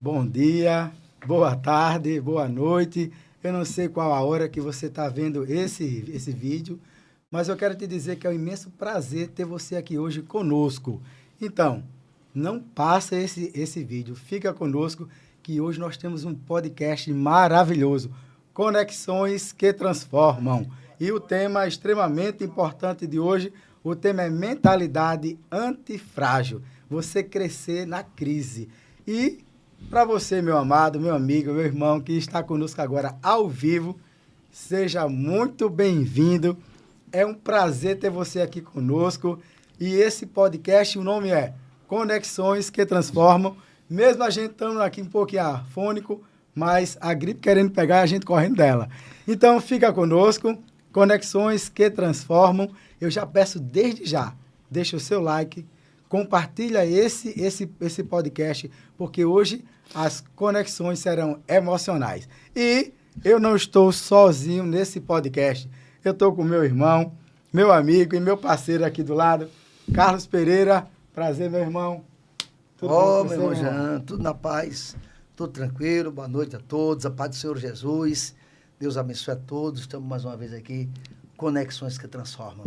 Bom dia, boa tarde, boa noite. Eu não sei qual a hora que você está vendo esse vídeo, mas eu quero te dizer que é um imenso prazer ter você aqui hoje conosco. Então, não passa esse vídeo, fica conosco que hoje nós temos um podcast maravilhoso, Conexões que Transformam. E o tema extremamente importante de hoje, o tema é mentalidade antifrágil, você crescer na crise. E para você, meu amado, meu amigo, meu irmão, que está conosco agora ao vivo, seja muito bem-vindo. É um prazer ter você aqui conosco. E esse podcast, o nome é Conexões que Transformam. Mesmo a gente estando aqui um pouquinho afônico, mas a gripe querendo pegar a gente correndo dela. Então, fica conosco, Conexões que Transformam. Eu já peço desde já, deixa o seu like, compartilha esse podcast, porque hoje as conexões serão emocionais. E eu não estou sozinho nesse podcast. Eu estou com meu irmão, meu amigo e meu parceiro aqui do lado, Carlos Pereira. Prazer, meu irmão. Tudo bom, meu irmão Jean, tudo na paz, tudo tranquilo. Boa noite a todos, a paz do Senhor Jesus. Deus abençoe a todos. Estamos mais uma vez aqui, Conexões que Transformam.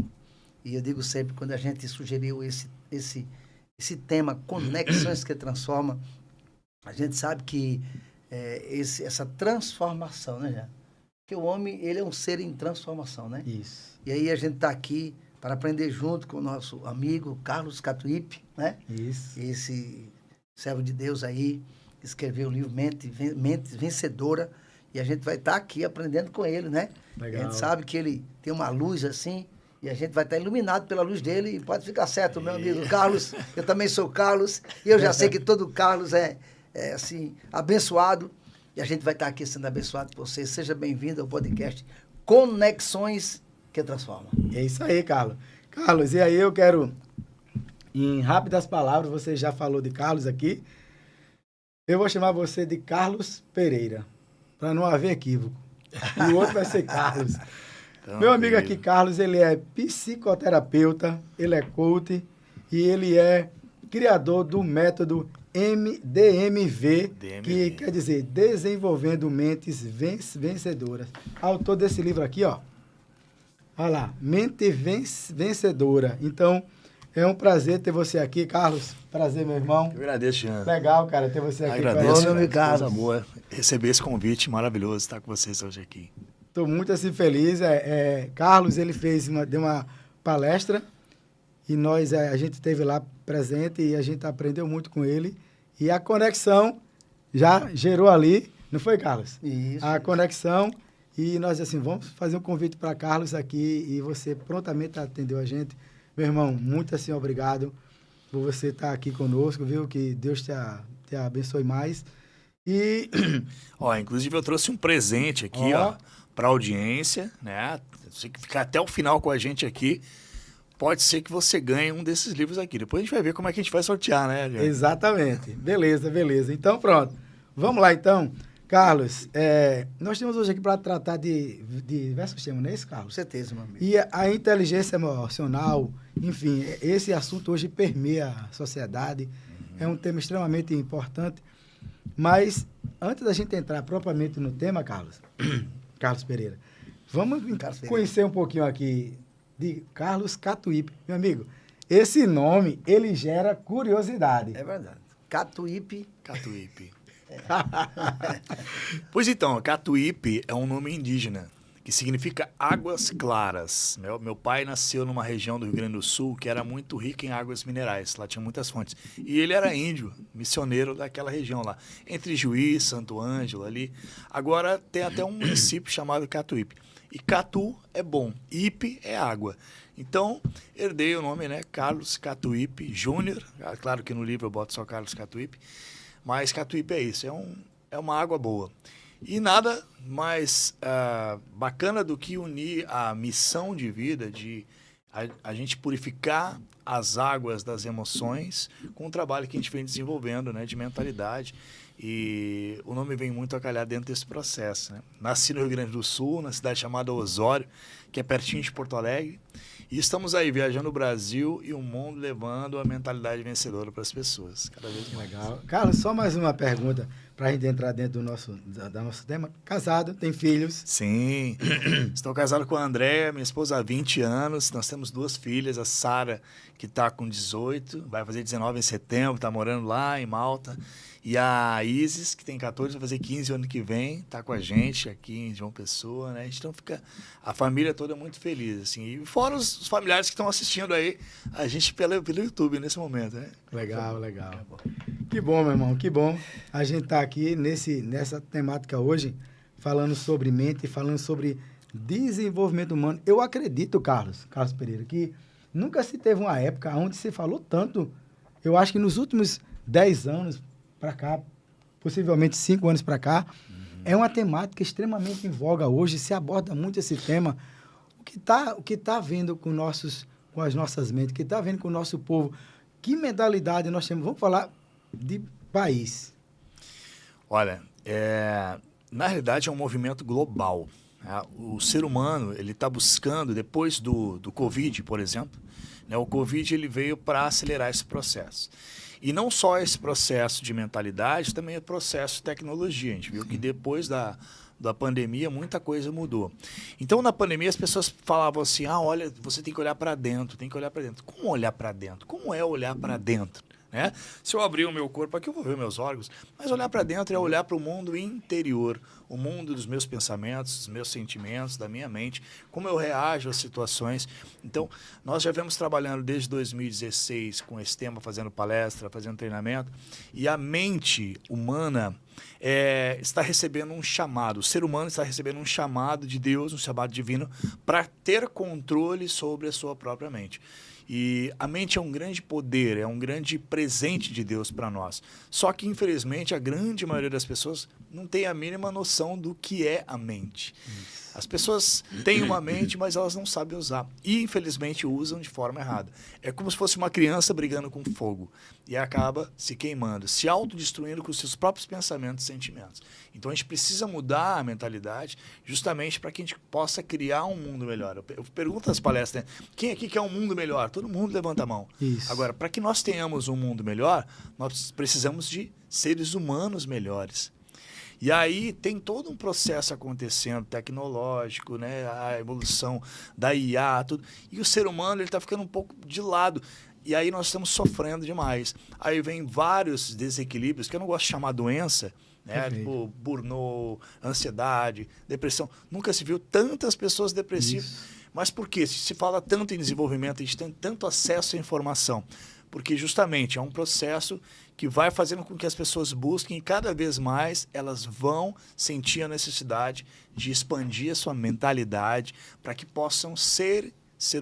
E eu digo sempre, quando a gente sugeriu esse tema, Conexões que Transformam, a gente sabe que essa transformação, né, Jean? Porque o homem, ele é um ser em transformação, né? Isso. E aí a gente está aqui para aprender junto com o nosso amigo Carlos Catuípe, né? Isso. Esse servo de Deus aí, que escreveu o livro Mente Vencedora, e a gente vai estar aqui aprendendo com ele, né? Legal. A gente sabe que ele tem uma luz assim, e a gente vai estar iluminado pela luz dele, e pode ficar certo, meu amigo Carlos, eu também sou Carlos, e eu já sei que todo Carlos é assim, abençoado, e a gente vai estar aqui sendo abençoado por você. Seja bem-vindo ao podcast Conexões que Transformam. É isso aí, Carlos. Carlos, e aí eu quero, em rápidas palavras, você já falou de Carlos aqui, eu vou chamar você de Carlos Pereira, para não haver equívoco. E o outro vai ser Carlos. Meu amigo aqui, Carlos, ele é psicoterapeuta, ele é coach e ele é criador do método DMV, que quer dizer Desenvolvendo Mentes Vencedoras. Autor desse livro aqui, ó. Olha lá, Mente Vencedora. Então, é um prazer ter você aqui, Carlos. Prazer, meu irmão. Eu agradeço, Jean. Legal, cara, ter você aqui. Agradeço, meu amigo Carlos. Amor, receber esse convite maravilhoso, estar com vocês hoje aqui. Estou muito assim feliz. Carlos, ele deu uma palestra e a gente esteve lá presente e a gente aprendeu muito com ele. E a conexão já gerou ali, não foi, Carlos? Isso. A conexão. E nós, assim, vamos fazer um convite para Carlos aqui e você prontamente atendeu a gente. Meu irmão, muito assim, obrigado por você estar aqui conosco, viu? Que Deus te abençoe mais. E... Inclusive eu trouxe um presente aqui, para a audiência, né? Você que ficar até o final com a gente aqui, pode ser que você ganhe um desses livros aqui. Depois a gente vai ver como é que a gente vai sortear, né, Jean? Exatamente. Beleza. Então, pronto. Vamos lá, então. Carlos, nós temos hoje aqui para tratar de diversos temas, não é isso, Carlos? Com certeza, meu amigo. E a inteligência emocional, enfim, esse assunto hoje permeia a sociedade, é um tema extremamente importante. Mas, antes da gente entrar propriamente no tema, Carlos Pereira, vamos conhecer um pouquinho aqui de Carlos Catuípe. Meu amigo, esse nome, ele gera curiosidade. É verdade. Catuípe. Pois então, Catuípe é um nome indígena, que significa águas claras. Meu pai nasceu numa região do Rio Grande do Sul que era muito rica em águas minerais, lá tinha muitas fontes. E ele era índio, missioneiro daquela região lá, entre Juiz, Santo Ângelo ali. Agora tem até um município chamado Catuípe. E Catu é bom, Ipe é água. Então, herdei o nome, né? Carlos Catuípe Júnior. Claro que no livro eu boto só Carlos Catuípe. Mas Catuípe é isso, é uma água boa. E nada mais bacana do que unir a missão de vida de a gente purificar as águas das emoções com o trabalho que a gente vem desenvolvendo, né, de mentalidade. E o nome vem muito a calhar dentro desse processo, né? Nasci no Rio Grande do Sul, na cidade chamada Osório, que é pertinho de Porto Alegre. E estamos aí viajando o Brasil e o mundo levando a mentalidade vencedora para as pessoas. Cada vez mais. Legal. Carlos, só mais uma pergunta. para a gente entrar dentro do nosso tema. Casado, tem filhos. Sim. Estou casado com a Andréa, minha esposa há 20 anos. Nós temos 2 filhas, a Sara, que está com 18, vai fazer 19 em setembro, está morando lá em Malta. E a Isis, que tem 14, vai fazer 15 ano que vem, está com a gente aqui em João Pessoa, né? Então fica a família toda muito feliz, assim. E fora os familiares que estão assistindo aí a gente pelo YouTube nesse momento, né? Legal, legal. Que bom, meu irmão, que bom. A gente tá aqui nessa temática hoje, falando sobre mente, falando sobre desenvolvimento humano. Eu acredito, Carlos Pereira, que nunca se teve uma época onde se falou tanto. Eu acho que nos últimos 10 anos para cá, possivelmente 5 anos para cá, é uma temática extremamente em voga hoje, se aborda muito esse tema. O que tá vendo com as nossas mentes, o que está vendo com o nosso povo, que mentalidade nós temos? Vamos falar de país. Olha, na realidade é um movimento global. O ser humano ele está buscando, depois do Covid, por exemplo, né, o Covid ele veio para acelerar esse processo. E não só esse processo de mentalidade, também é processo de tecnologia. A gente viu que depois da pandemia muita coisa mudou. Então, na pandemia, as pessoas falavam assim, olha, você tem que olhar para dentro, tem que olhar para dentro. Como olhar para dentro? Como é olhar para dentro? Né? Se eu abrir o meu corpo aqui, eu vou ver meus órgãos, mas olhar para dentro é olhar para o mundo interior, o mundo dos meus pensamentos, dos meus sentimentos, da minha mente, como eu reajo às situações. Então, nós já vemos trabalhando desde 2016 com esse tema, fazendo palestra, fazendo treinamento, e a mente humana está recebendo um chamado, o ser humano está recebendo um chamado de Deus, um chamado divino, para ter controle sobre a sua própria mente. E a mente é um grande poder, é um grande presente de Deus para nós. Só que, infelizmente, a grande maioria das pessoas não tem a mínima noção do que é a mente. As pessoas têm uma mente, mas elas não sabem usar. E, infelizmente, usam de forma errada. É como se fosse uma criança brigando com fogo. E acaba se queimando, se autodestruindo com os seus próprios pensamentos e sentimentos. Então, a gente precisa mudar a mentalidade justamente para que a gente possa criar um mundo melhor. Eu pergunto nas palestras, né? Quem aqui quer um mundo melhor? Todo mundo levanta a mão. Isso. Agora, para que nós tenhamos um mundo melhor, nós precisamos de seres humanos melhores. E aí tem todo um processo acontecendo, tecnológico, né? A evolução da IA, tudo. E o ser humano está ficando um pouco de lado. E aí nós estamos sofrendo demais. Aí vem vários desequilíbrios, que eu não gosto de chamar doença, né? Tipo burnout, ansiedade, depressão. Nunca se viu tantas pessoas depressivas. Isso. Mas por quê? Se fala tanto em desenvolvimento, a gente tem tanto acesso à informação. Porque justamente é um processo que vai fazendo com que as pessoas busquem e cada vez mais elas vão sentir a necessidade de expandir a sua mentalidade para que possam ser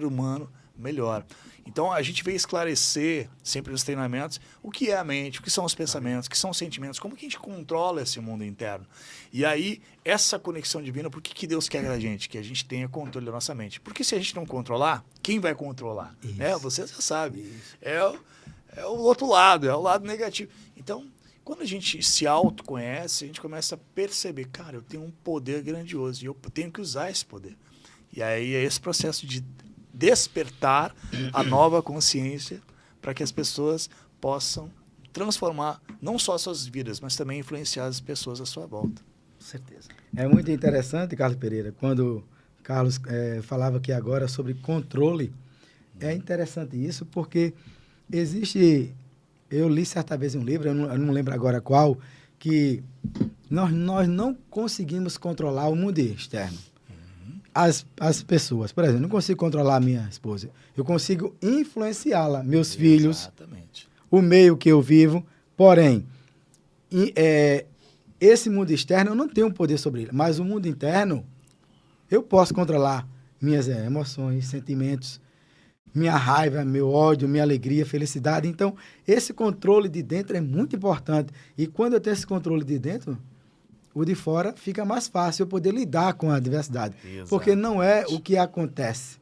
humano melhor. Então, a gente veio esclarecer, sempre nos treinamentos, o que é a mente, o que são os pensamentos, o que são os sentimentos, como que a gente controla esse mundo interno. E aí, essa conexão divina, por que Deus quer da gente? Que a gente tenha controle da nossa mente. Porque se a gente não controlar, quem vai controlar? Você já sabe. É o outro lado, é o lado negativo. Então, quando a gente se autoconhece, a gente começa a perceber, cara, eu tenho um poder grandioso e eu tenho que usar esse poder. E aí é esse processo de despertar a nova consciência para que as pessoas possam transformar não só as suas vidas, mas também influenciar as pessoas à sua volta. Com certeza. É muito interessante, Carlos Pereira, quando Carlos falava aqui agora sobre controle. É interessante isso porque existe... Eu li certa vez um livro, eu não lembro agora qual, que nós não conseguimos controlar o mundo externo. As pessoas. Por exemplo, eu não consigo controlar a minha esposa. Eu consigo influenciá-la, meus filhos, Exatamente. O meio que eu vivo. Porém, esse mundo externo eu não tenho poder sobre ele. Mas o mundo interno, eu posso controlar minhas emoções, sentimentos, minha raiva, meu ódio, minha alegria, felicidade. Então, esse controle de dentro é muito importante. E quando eu tenho esse controle de dentro, o de fora fica mais fácil eu poder lidar com a adversidade. Exatamente. Porque não é o que acontece,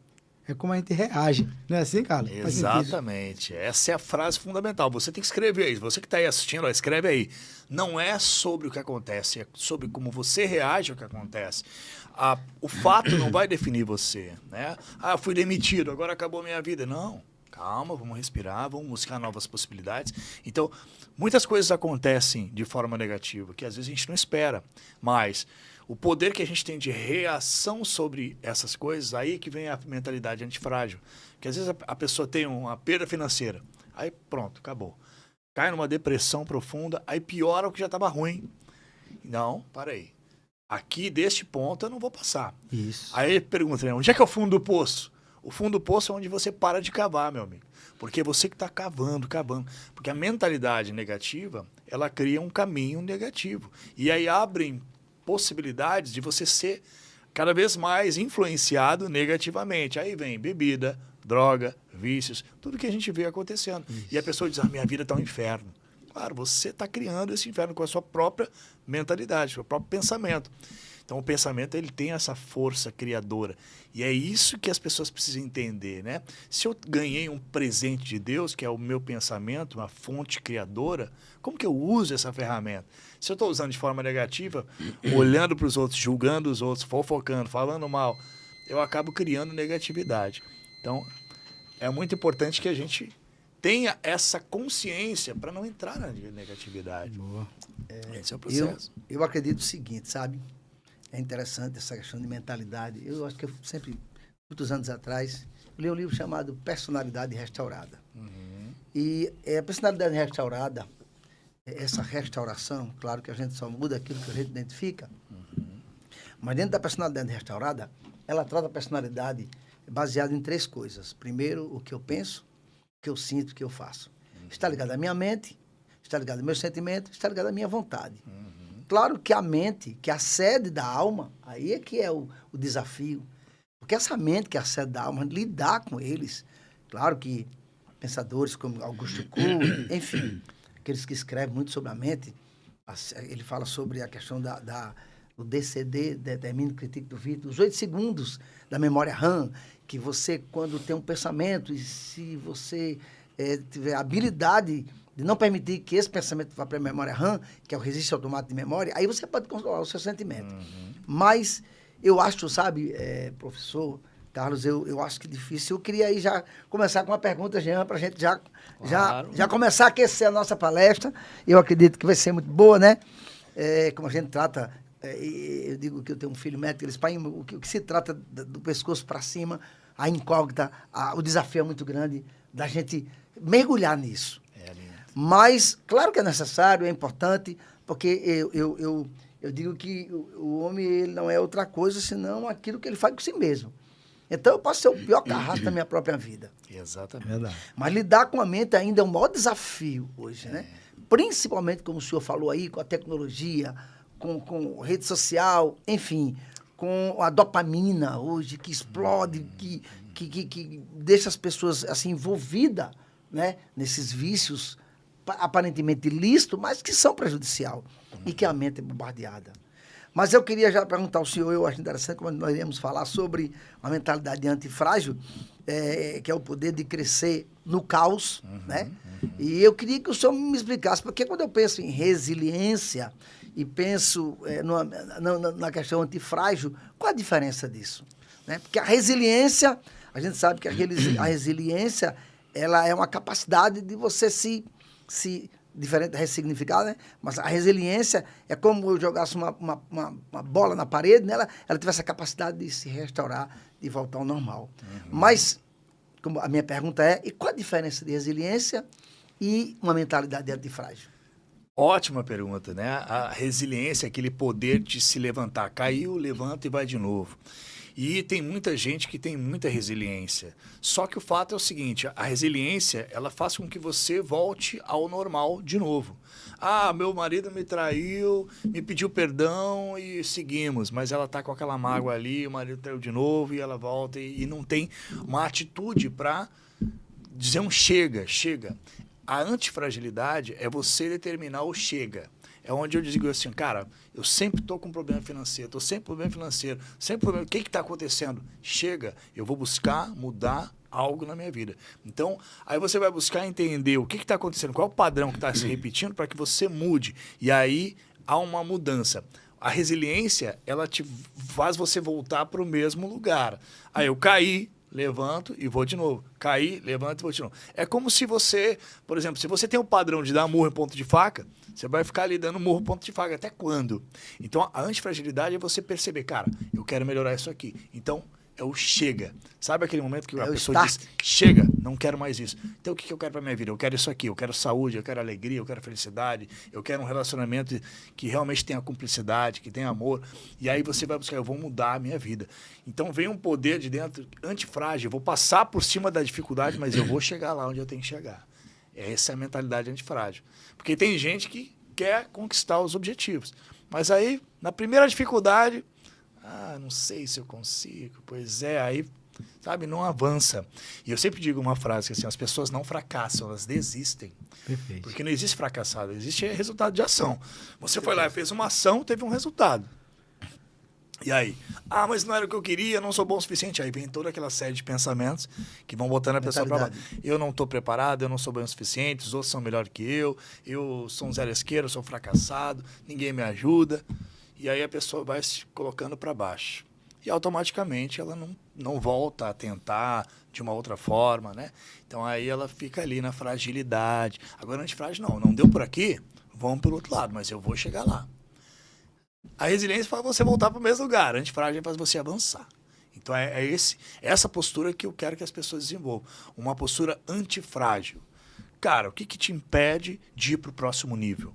é como a gente reage. Não é assim, Carlos? Exatamente. Essa é a frase fundamental. Você tem que escrever aí. Você que está aí assistindo, escreve aí. Não é sobre o que acontece, é sobre como você reage ao que acontece. O fato não vai definir você, né? Fui demitido, agora acabou a minha vida. Não. Calma, vamos respirar, vamos buscar novas possibilidades. Então, muitas coisas acontecem de forma negativa, que às vezes a gente não espera. Mas o poder que a gente tem de reação sobre essas coisas, aí que vem a mentalidade antifrágil. Que às vezes a pessoa tem uma perda financeira, aí pronto, acabou. Cai numa depressão profunda, aí piora o que já estava ruim. Não, para aí. Aqui, deste ponto, eu não vou passar. Isso. Aí pergunta, né, onde é que é o fundo do poço? O fundo do poço é onde você para de cavar, meu amigo. Porque é você que está cavando. Porque a mentalidade negativa, ela cria um caminho negativo. E aí abrem possibilidades de você ser cada vez mais influenciado negativamente. Aí vem bebida, droga, vícios, tudo que a gente vê acontecendo. Isso. E a pessoa diz, minha vida está um inferno. Claro, você está criando esse inferno com a sua própria mentalidade, seu próprio pensamento. Então, o pensamento ele tem essa força criadora. E é isso que as pessoas precisam entender, né? Se eu ganhei um presente de Deus, que é o meu pensamento, uma fonte criadora, como que eu uso essa ferramenta? Se eu estou usando de forma negativa, olhando para os outros, julgando os outros, fofocando, falando mal, eu acabo criando negatividade. Então, é muito importante que a gente tenha essa consciência para não entrar na negatividade. Boa. Esse é o processo. Eu acredito o seguinte, sabe? É interessante essa questão de mentalidade. Eu acho que eu sempre, muitos anos atrás, li um livro chamado Personalidade Restaurada. E a personalidade restaurada, essa restauração, claro que a gente só muda aquilo que a gente identifica, mas dentro da personalidade restaurada, ela trata a personalidade baseada em 3 coisas. Primeiro, o que eu penso, o que eu sinto, o que eu faço. Está ligado à minha mente, está ligado ao meu sentimento, está ligado à minha vontade. Claro que a mente, que é a sede da alma, aí é que é o desafio. Porque essa mente que é a sede da alma, lidar com eles. Claro que pensadores como Augusto Cury, enfim, aqueles que escrevem muito sobre a mente, ele fala sobre a questão do DCD, Determine, Critique, Duvide, os 8 segundos da memória RAM, que você, quando tem um pensamento, e se você tiver a habilidade de não permitir que esse pensamento vá para a memória RAM, que é o registro automático de memória, aí você pode controlar o seu sentimento. Mas eu acho, sabe, professor Carlos, eu acho que é difícil. Eu queria aí já começar com uma pergunta, Jean, para a gente já começar a aquecer a nossa palestra. Eu acredito que vai ser muito boa, né? Como a gente trata, eu digo que eu tenho um filho médico, eles pai, o que se trata do pescoço para cima, a incógnita, o desafio é muito grande da gente mergulhar nisso. Mas, claro que é necessário, é importante, porque eu digo que o homem ele não é outra coisa senão aquilo que ele faz com si mesmo. Então, eu posso ser o pior carrasco da minha própria vida. Exatamente. Verdade. Mas lidar com a mente ainda é o maior desafio hoje, né? Principalmente, como o senhor falou aí, com a tecnologia, com rede social, enfim, com a dopamina hoje, que explode, que deixa as pessoas assim envolvidas, né, nesses vícios aparentemente ilícitos, mas que são prejudicial e que a mente é bombardeada. Mas eu queria já perguntar ao senhor, eu acho interessante, quando nós iremos falar sobre a mentalidade antifrágil, que é o poder de crescer no caos, né? E eu queria que o senhor me explicasse, porque quando eu penso em resiliência e penso na questão antifrágil, qual a diferença disso? Né? Porque a resiliência, a gente sabe que a resiliência, ela é uma capacidade de você se diferente da ressignificada, né? Mas a resiliência é como eu jogasse uma bola na parede, né? Ela tivesse a capacidade de se restaurar, de voltar ao normal. Mas, como a minha pergunta e qual a diferença de resiliência e uma mentalidade antifrágil? Ótima pergunta, né? A resiliência é aquele poder de se levantar. Caiu, levanta e vai de novo. E tem muita gente que tem muita resiliência. Só que o fato é o seguinte, a resiliência, ela faz com que você volte ao normal de novo. Ah, meu marido me traiu, me pediu perdão e seguimos. Mas ela está com aquela mágoa ali, o marido traiu de novo e ela volta e não tem uma atitude para dizer um chega. A antifragilidade é você determinar o chega. É onde eu digo assim, cara, eu sempre estou com problema financeiro, o que está acontecendo? Chega, eu vou buscar mudar algo na minha vida. Então, aí você vai buscar entender o que está acontecendo, qual é o padrão que está se repetindo para que você mude. E aí há uma mudança. A resiliência, ela te faz você voltar para o mesmo lugar. Aí eu caí, levanto e vou de novo. Caí, levanto e vou de novo. É como se você, por exemplo, se você tem um padrão de dar murro em ponto de faca, você vai ficar ali dando murro em ponto de faca. Até quando? Então, a antifragilidade é você perceber, cara, eu quero melhorar isso aqui. Então, é o chega. Sabe aquele momento que a pessoa diz, chega, não quero mais isso. Então, o que eu quero para minha vida? Eu quero isso aqui, eu quero saúde, eu quero alegria, eu quero felicidade, eu quero um relacionamento que realmente tenha cumplicidade, que tenha amor. E aí você vai buscar, eu vou mudar a minha vida. Então, vem um poder de dentro antifrágil, eu vou passar por cima da dificuldade, mas eu vou chegar lá onde eu tenho que chegar. Essa é a mentalidade antifrágil. Porque tem gente que quer conquistar os objetivos. Mas aí, na primeira dificuldade, não sei se eu consigo. Pois é, aí, sabe, não avança. E eu sempre digo uma frase que assim, as pessoas não fracassam, elas desistem. Perfeito. Porque não existe fracassado, existe resultado de ação. Você foi lá e fez uma ação, teve um resultado. E aí? Mas não era o que eu queria, não sou bom o suficiente. Aí vem toda aquela série de pensamentos que vão botando a pessoa para baixo. Eu não estou preparado, eu não sou bem o suficiente, os outros são melhor que eu sou um zero à esquerda, eu sou um fracassado, ninguém me ajuda. E aí a pessoa vai se colocando para baixo. E automaticamente ela não volta a tentar de uma outra forma, né? Então aí ela fica ali na fragilidade. Agora, antifrágil, não deu por aqui, vamos pelo outro lado, mas eu vou chegar lá. A resiliência faz você voltar para o mesmo lugar, a antifrágil faz você avançar. Então essa postura que eu quero que as pessoas desenvolvam. Uma postura antifrágil. Cara, o que te impede de ir para o próximo nível?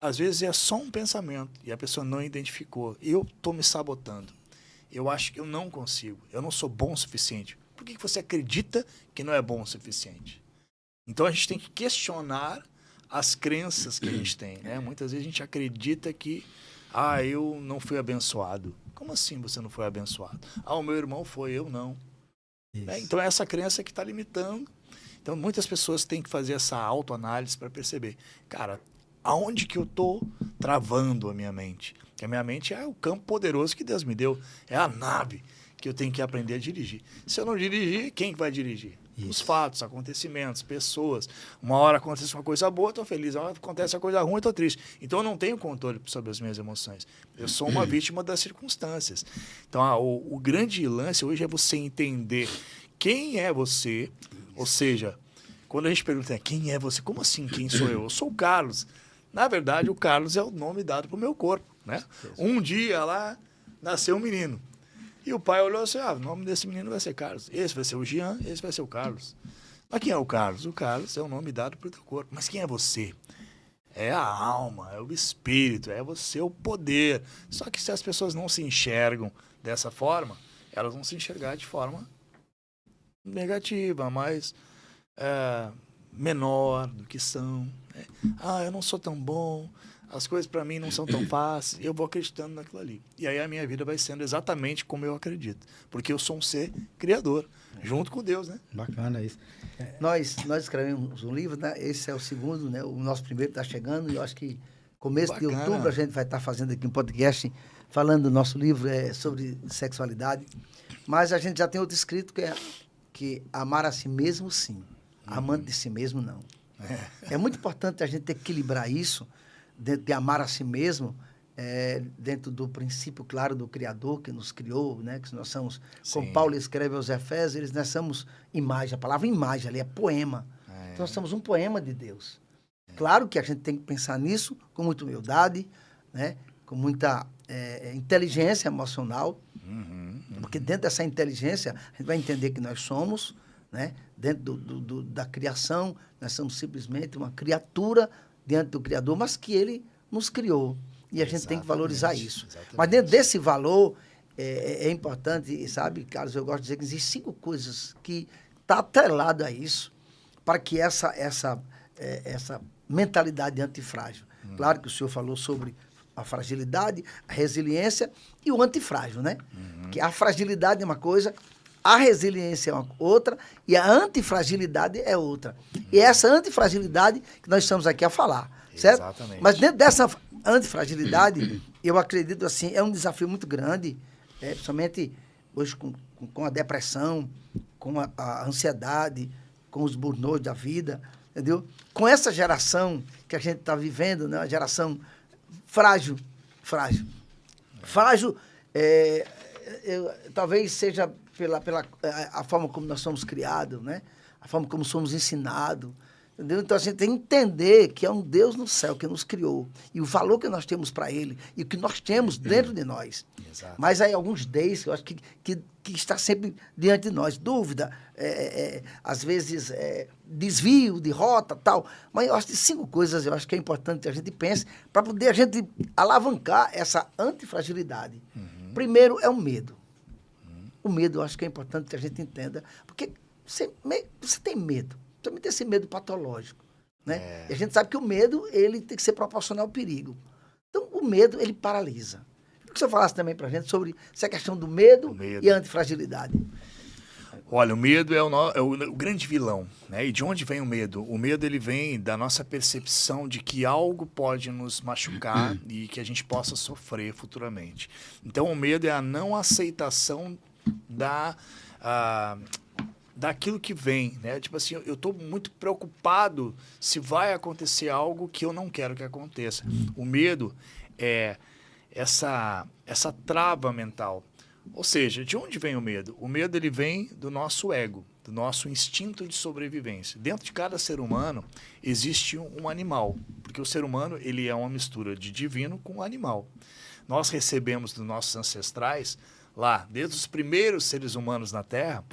Às vezes é só um pensamento e a pessoa não identificou. Eu estou me sabotando. Eu acho que eu não consigo. Eu não sou bom o suficiente. Por que você acredita que não é bom o suficiente? Então a gente tem que questionar as crenças que a gente tem, né? Muitas vezes a gente acredita que eu não fui abençoado. Como assim você não foi abençoado? O meu irmão foi, eu não. Né? Então é essa crença que está limitando. Então muitas pessoas têm que fazer essa autoanálise para perceber, cara, aonde que eu estou travando a minha mente? Porque a minha mente é o campo poderoso que Deus me deu. É a nave que eu tenho que aprender a dirigir. Se eu não dirigir, quem vai dirigir? Isso. Os fatos, acontecimentos, pessoas. Uma hora acontece uma coisa boa, estou feliz. Uma hora acontece uma coisa ruim, estou triste. Então, eu não tenho controle sobre as minhas emoções. Eu sou uma vítima das circunstâncias. Então, o grande lance hoje é você entender quem é você. Ou seja, quando a gente pergunta quem é você, como assim quem sou eu? Eu sou o Carlos. Na verdade, o Carlos é o nome dado para o meu corpo. Né? Um dia lá nasceu um menino. E o pai olhou assim, o nome desse menino vai ser Carlos. Esse vai ser o Jean, esse vai ser o Carlos. Mas quem é o Carlos? O Carlos é o nome dado para o teu corpo. Mas quem é você? É a alma, é o espírito, é você, o poder. Só que se as pessoas não se enxergam dessa forma, elas vão se enxergar de forma negativa, mais menor do que são. Né? Eu não sou tão bom. As coisas para mim não são tão fáceis, eu vou acreditando naquilo ali. E aí a minha vida vai sendo exatamente como eu acredito. Porque eu sou um ser criador, junto com Deus, né? Bacana isso. Nós escrevemos um livro, né? Esse é o segundo, né? O nosso primeiro está chegando e eu acho que começo de outubro a gente vai estar fazendo aqui um podcast falando do nosso livro sobre sexualidade. Mas a gente já tem outro escrito que amar a si mesmo, sim. Amante de si mesmo, não. É muito importante a gente equilibrar isso, dentro de amar a si mesmo, dentro do princípio, claro, do Criador que nos criou, né? Que nós somos, como Paulo escreve aos Efésios, nós somos imagem. A palavra imagem ali é poema. Então, nós somos um poema de Deus. Claro que a gente tem que pensar nisso com muita humildade, né? Com muita inteligência emocional, porque dentro dessa inteligência a gente vai entender que nós somos, né? Dentro da criação, nós somos simplesmente uma criatura diante do Criador, mas que Ele nos criou. E a gente tem que valorizar isso. Exatamente. Mas dentro desse valor, é importante, sabe, Carlos, eu gosto de dizer que existem 5 coisas que estão atreladas a isso, para que essa mentalidade antifrágil. Claro que o senhor falou sobre a fragilidade, a resiliência e o antifrágil, né? Que a fragilidade é uma coisa, a resiliência é uma outra e a antifragilidade é outra. E é essa antifragilidade que nós estamos aqui a falar, certo? Exatamente. Mas dentro dessa antifragilidade, eu acredito assim, é um desafio muito grande, principalmente hoje com a depressão, com a ansiedade, com os burnouts da vida, entendeu? Com essa geração que a gente está vivendo, né? Uma geração frágil. talvez seja pela a forma como nós somos criados, né? A forma como somos ensinados. Entendeu? Então a gente tem que entender que é um Deus no céu que nos criou. E o valor que nós temos para Ele e o que nós temos dentro de nós. Exato. Mas aí alguns days que eu acho que está sempre diante de nós. Dúvida, às vezes desvio de rota, tal. Mas eu acho que 5 coisas eu acho que é importante que a gente pense para poder a gente alavancar essa antifragilidade. Primeiro é o medo. O medo eu acho que é importante que a gente entenda. Porque você tem medo. Também tem esse medo patológico, né? E a gente sabe que o medo, ele tem que ser proporcional ao perigo. Então, o medo, ele paralisa. Queria que você falasse também pra gente sobre essa questão do medo e a antifragilidade. Olha, o medo é o grande vilão, né? E de onde vem o medo? O medo, ele vem da nossa percepção de que algo pode nos machucar e que a gente possa sofrer futuramente. Então, o medo é a não aceitação daquilo que vem, né? Tipo assim, eu estou muito preocupado se vai acontecer algo que eu não quero que aconteça. O medo é essa trava mental. Ou seja, de onde vem o medo? O medo, ele vem do nosso ego, do nosso instinto de sobrevivência. Dentro de cada ser humano existe um animal, porque o ser humano, ele é uma mistura de divino com animal. Nós recebemos dos nossos ancestrais, lá, desde os primeiros seres humanos na Terra,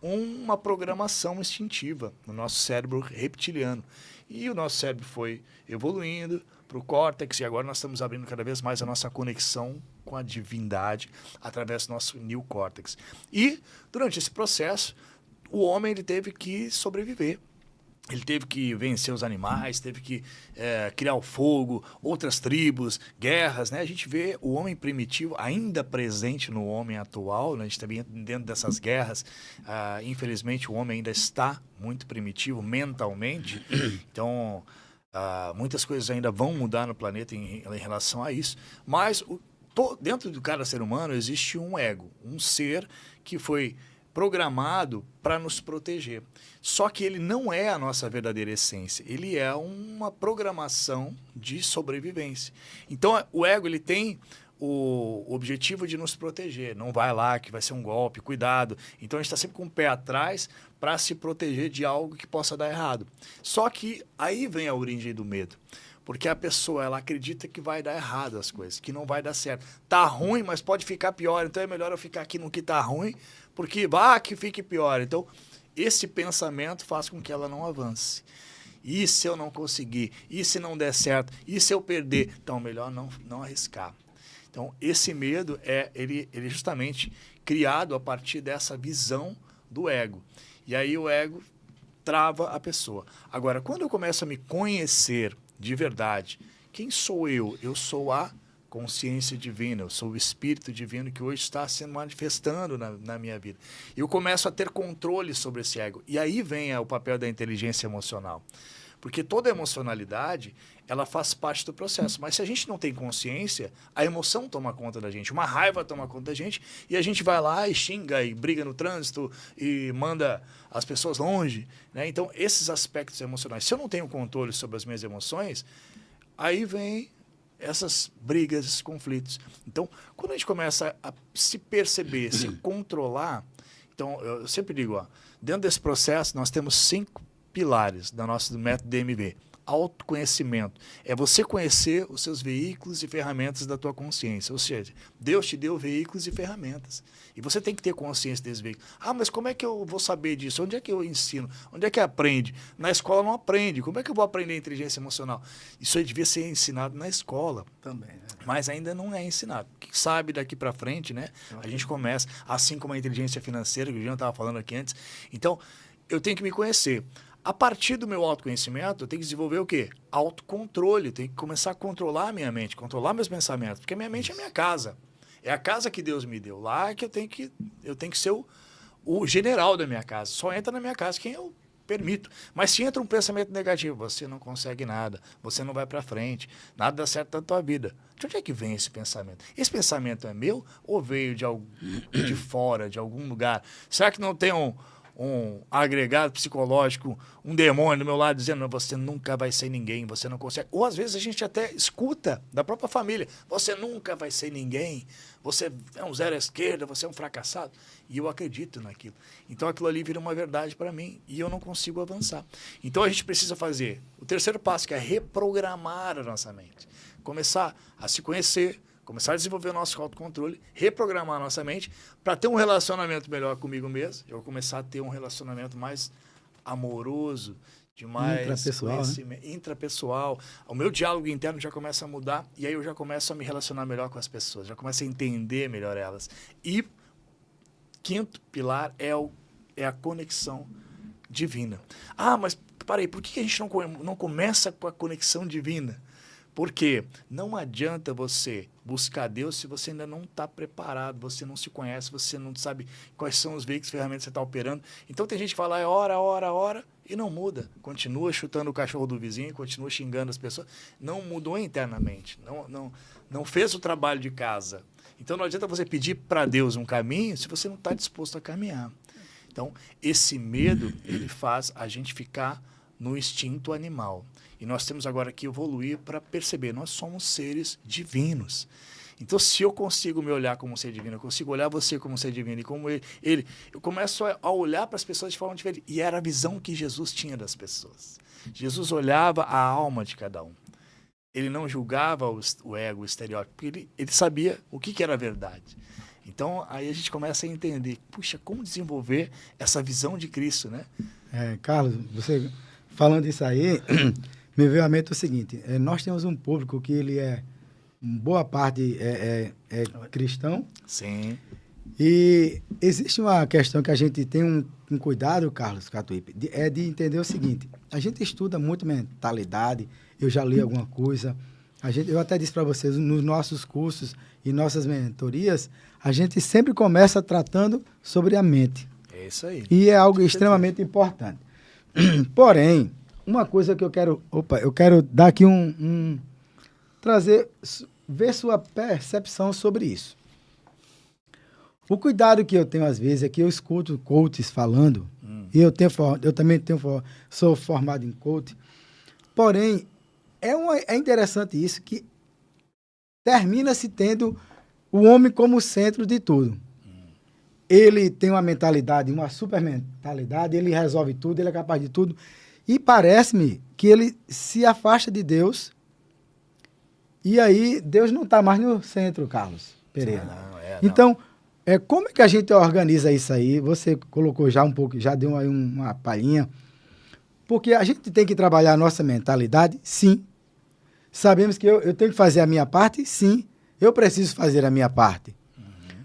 uma programação instintiva no nosso cérebro reptiliano. E o nosso cérebro foi evoluindo para o córtex, e agora nós estamos abrindo cada vez mais a nossa conexão com a divindade através do nosso neocórtex. E, durante esse processo, o homem ele teve que sobreviver. Ele teve que vencer os animais, teve que criar o fogo, outras tribos, guerras, né? A gente vê o homem primitivo ainda presente no homem atual, né? A gente está dentro dessas guerras. Infelizmente, o homem ainda está muito primitivo mentalmente. Então, muitas coisas ainda vão mudar no planeta em relação a isso. Mas dentro do cada ser humano existe um ego, um ser que foi programado para nos proteger. Só que ele não é a nossa verdadeira essência. Ele é uma programação de sobrevivência. Então, o ego ele tem o objetivo de nos proteger. Não vai lá que vai ser um golpe, cuidado. Então, a gente está sempre com o pé atrás para se proteger de algo que possa dar errado. Só que aí vem a origem do medo. Porque a pessoa, ela acredita que vai dar errado as coisas, que não vai dar certo. Tá ruim, mas pode ficar pior. Então, é melhor eu ficar aqui no que tá ruim, porque que fique pior. Então, esse pensamento faz com que ela não avance. E se eu não conseguir? E se não der certo? E se eu perder? Então, melhor não arriscar. Então, esse medo ele é justamente criado a partir dessa visão do ego. E aí o ego trava a pessoa. Agora, quando eu começo a me conhecer de verdade, quem sou eu? Eu sou a consciência divina, eu sou o Espírito divino que hoje está se manifestando na minha vida. Eu começo a ter controle sobre esse ego. E aí vem o papel da inteligência emocional. Porque toda emocionalidade, ela faz parte do processo. Mas se a gente não tem consciência, a emoção toma conta da gente, uma raiva toma conta da gente, e a gente vai lá e xinga e briga no trânsito e manda as pessoas longe, né? Então, esses aspectos emocionais, se eu não tenho controle sobre as minhas emoções, aí vem essas brigas, esses conflitos. Então, quando a gente começa a se perceber, se controlar, então, eu sempre digo, dentro desse processo, nós temos 5 pilares do método DMV. Autoconhecimento. É você conhecer os seus veículos e ferramentas da tua consciência. Ou seja, Deus te deu veículos e ferramentas. E você tem que ter consciência desses veículos. Mas como é que eu vou saber disso? Onde é que eu ensino? Onde é que aprende? Na escola não aprende. Como é que eu vou aprender inteligência emocional? Isso aí devia ser ensinado na escola. Também, né? Mas ainda não é ensinado. Quem sabe daqui para frente, né? A gente começa, assim como a inteligência financeira, que o Jean estava falando aqui antes. Então, eu tenho que me conhecer. A partir do meu autoconhecimento, eu tenho que desenvolver o quê? Autocontrole. Eu tenho que começar a controlar a minha mente, controlar meus pensamentos. Porque a minha mente é a minha casa. É a casa que Deus me deu. Lá que eu tenho que ser o general da minha casa. Só entra na minha casa quem eu permito. Mas se entra um pensamento negativo, você não consegue nada, você não vai para frente, nada dá certo na tua vida. De onde é que vem esse pensamento? Esse pensamento é meu ou veio de fora, de algum lugar? Será que não tem um agregado psicológico, um demônio do meu lado dizendo, não, você nunca vai ser ninguém, você não consegue. Ou às vezes a gente até escuta da própria família, você nunca vai ser ninguém, você é um zero à esquerda, você é um fracassado. E eu acredito naquilo. Então aquilo ali vira uma verdade para mim e eu não consigo avançar. Então a gente precisa fazer o terceiro passo, que é reprogramar a nossa mente. Começar a se conhecer, começar a desenvolver o nosso autocontrole, reprogramar a nossa mente para ter um relacionamento melhor comigo mesmo. Eu vou começar a ter um relacionamento mais amoroso, de mais intrapessoal, conhecimento, intrapessoal. O meu diálogo interno já começa a mudar e aí eu já começo a me relacionar melhor com as pessoas, já começo a entender melhor elas. E quinto pilar é a conexão divina. Ah, mas parei, por que a gente não começa com a conexão divina? Porque não adianta você buscar Deus se você ainda não está preparado, você não se conhece, você não sabe quais são os veículos, ferramentas que você está operando. Então tem gente que fala, é ora, e não muda. Continua chutando o cachorro do vizinho, continua xingando as pessoas. Não mudou internamente, não fez o trabalho de casa. Então não adianta você pedir para Deus um caminho se você não está disposto a caminhar. Então esse medo, ele faz a gente ficar no instinto animal. E nós temos agora que evoluir para perceber, nós somos seres divinos. Então, se eu consigo me olhar como um ser divino, eu consigo olhar você como um ser divino e como ele eu começo a olhar para as pessoas de forma diferente. E era a visão que Jesus tinha das pessoas. Jesus olhava a alma de cada um. Ele não julgava o ego, o estereótipo, porque ele sabia o que era a verdade. Então, aí a gente começa a entender, puxa, como desenvolver essa visão de Cristo, né? Carlos, você falando isso aí, me veio à mente o seguinte, nós temos um público que ele boa parte é cristão. Sim. E existe uma questão que a gente tem um cuidado, Carlos Catuípe, de entender o seguinte, a gente estuda muito mentalidade, eu já li alguma coisa, eu até disse para vocês, nos nossos cursos e nossas mentorias, a gente sempre começa tratando sobre a mente. É isso aí. E é algo extremamente importante. Porém, uma coisa que eu quero dar aqui ver sua percepção sobre isso. O cuidado que eu tenho às vezes é que eu escuto coaches falando, e eu também sou formado em coach, porém, é interessante isso, que termina-se tendo o homem como centro de tudo. Ele tem uma mentalidade, uma super mentalidade, ele resolve tudo, ele é capaz de tudo. E parece-me que ele se afasta de Deus e aí Deus não está mais no centro, Carlos Pereira. Não. Então, como é que a gente organiza isso aí? Você colocou já um pouco, já deu aí uma palhinha. Porque a gente tem que trabalhar a nossa mentalidade, sim. Sabemos que eu tenho que fazer a minha parte, sim. Eu preciso fazer a minha parte.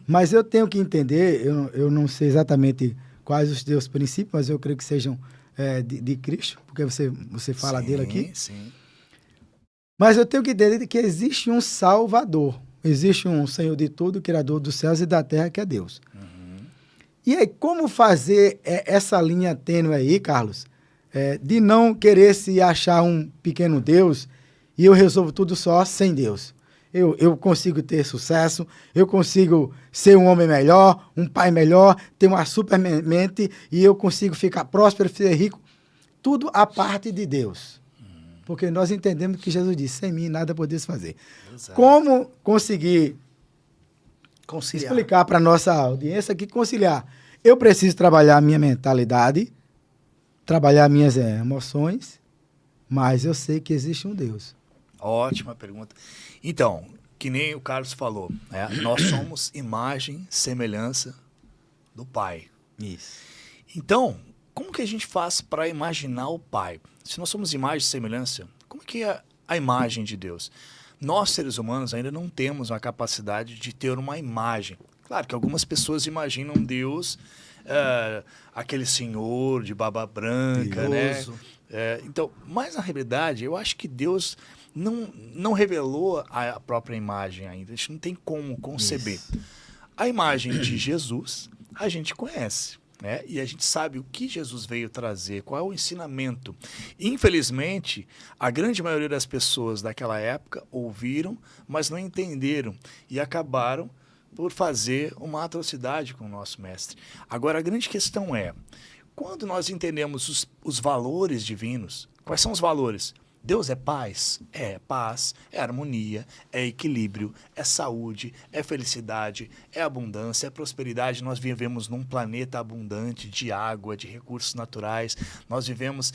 Mas eu tenho que entender, eu não sei exatamente quais os teus princípios, mas eu creio que sejam de Cristo, porque você fala dele aqui. Sim. Mas eu tenho que entender que existe um Salvador, existe um Senhor de tudo, Criador dos céus e da terra, que é Deus. E aí, como fazer essa linha tênue aí, Carlos, de não querer se achar um pequeno Deus e eu resolvo tudo só sem Deus? Eu consigo ter sucesso, eu consigo ser um homem melhor, um pai melhor, ter uma super mente e eu consigo ficar próspero, ser rico. Tudo a parte de Deus. Porque nós entendemos que Jesus disse, sem mim nada podeis fazer. Exato. Como conseguir explicar para a nossa audiência que conciliar? Eu preciso trabalhar a minha mentalidade, trabalhar minhas emoções, mas eu sei que existe um Deus. Ótima pergunta. Então, que nem o Carlos falou, nós somos imagem, semelhança do Pai. Isso. Então, como que a gente faz para imaginar o Pai? Se nós somos imagem e semelhança, como que é a imagem de Deus? Nós, seres humanos, ainda não temos a capacidade de ter uma imagem. Claro que algumas pessoas imaginam Deus, aquele senhor de barba branca, né? Então, mas na realidade, eu acho que Deus não revelou a própria imagem ainda. A gente não tem como conceber. Isso. A imagem de Jesus, a gente conhece, né? E a gente sabe o que Jesus veio trazer, qual é o ensinamento. Infelizmente, a grande maioria das pessoas daquela época ouviram, mas não entenderam e acabaram por fazer uma atrocidade com o nosso mestre. Agora, a grande questão é, quando nós entendemos os valores divinos, quais são os valores? Deus é paz? É paz, é harmonia, é equilíbrio, é saúde, é felicidade, é abundância, é prosperidade. Nós vivemos num planeta abundante de água, de recursos naturais. Nós vivemos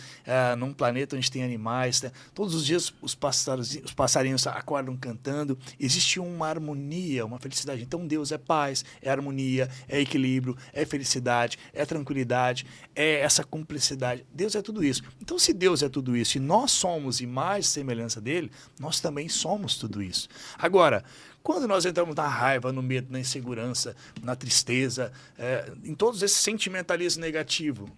num planeta onde tem animais. Né? Todos os dias os passarinhos acordam cantando. Existe uma harmonia, uma felicidade. Então Deus é paz, é harmonia, é equilíbrio, é felicidade, é tranquilidade, é essa cumplicidade. Deus é tudo isso. Então se Deus é tudo isso e nós somos imagem e semelhança dele, nós também somos tudo isso. Agora, quando nós entramos na raiva, no medo, na insegurança, na tristeza, em todos esses sentimentalismo negativo,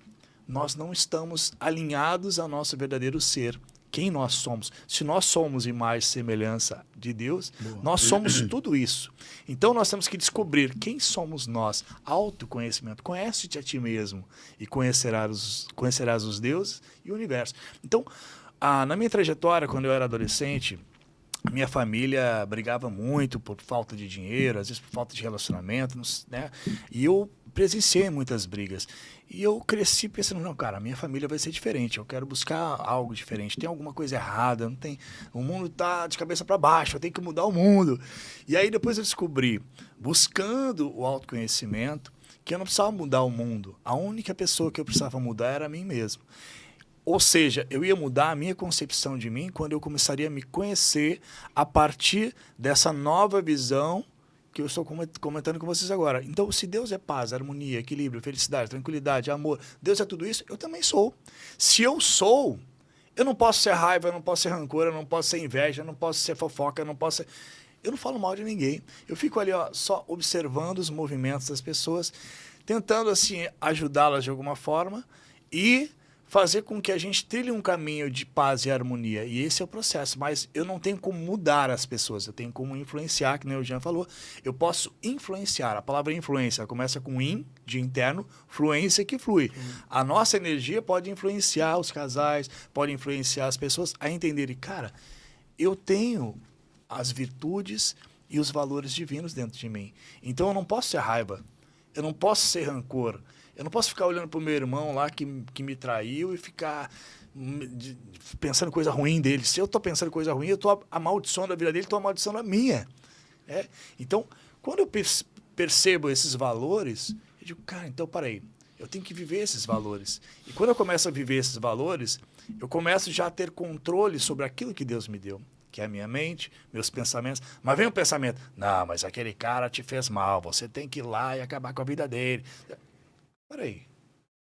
nós não estamos alinhados ao nosso verdadeiro ser. Quem nós somos? Se nós somos imagem e semelhança de Deus, nós somos tudo isso. Então nós temos que descobrir quem somos nós. Autoconhecimento. Conhece-te a ti mesmo e conhecerás os deuses e o universo. Então, na minha trajetória, quando eu era adolescente, minha família brigava muito por falta de dinheiro, às vezes por falta de relacionamento, né? E eu presenciei muitas brigas. E eu cresci pensando, não, cara, a minha família vai ser diferente, eu quero buscar algo diferente, tem alguma coisa errada, não tem, o mundo está de cabeça para baixo, eu tenho que mudar o mundo. E aí depois eu descobri, buscando o autoconhecimento, que eu não precisava mudar o mundo. A única pessoa que eu precisava mudar era a mim mesmo. Ou seja, eu ia mudar a minha concepção de mim quando eu começaria a me conhecer a partir dessa nova visão que eu estou comentando com vocês agora. Então, se Deus é paz, harmonia, equilíbrio, felicidade, tranquilidade, amor, Deus é tudo isso, eu também sou. Se eu sou, eu não posso ser raiva, eu não posso ser rancor, eu não posso ser inveja, eu não posso ser fofoca, eu não falo mal de ninguém. Eu fico ali só observando os movimentos das pessoas, tentando assim ajudá-las de alguma forma e fazer com que a gente trilhe um caminho de paz e harmonia. E esse é o processo. Mas eu não tenho como mudar as pessoas. Eu tenho como influenciar, que nem o Jean falou. Eu posso influenciar. A palavra influência começa com in, de interno, fluência que flui. A nossa energia pode influenciar os casais, pode influenciar as pessoas a entenderem, cara, eu tenho as virtudes e os valores divinos dentro de mim. Então eu não posso ser raiva. Eu não posso ser rancor. Eu não posso ficar olhando para o meu irmão lá que me traiu e ficar pensando coisa ruim dele. Se eu estou pensando coisa ruim, eu estou amaldiçoando a vida dele, estou amaldiçoando a minha. Então, quando eu percebo esses valores, eu digo, cara, então, peraí, eu tenho que viver esses valores. E quando eu começo a viver esses valores, eu começo já a ter controle sobre aquilo que Deus me deu, que é a minha mente, meus pensamentos. Mas vem o pensamento, não, mas aquele cara te fez mal, você tem que ir lá e acabar com a vida dele. Peraí,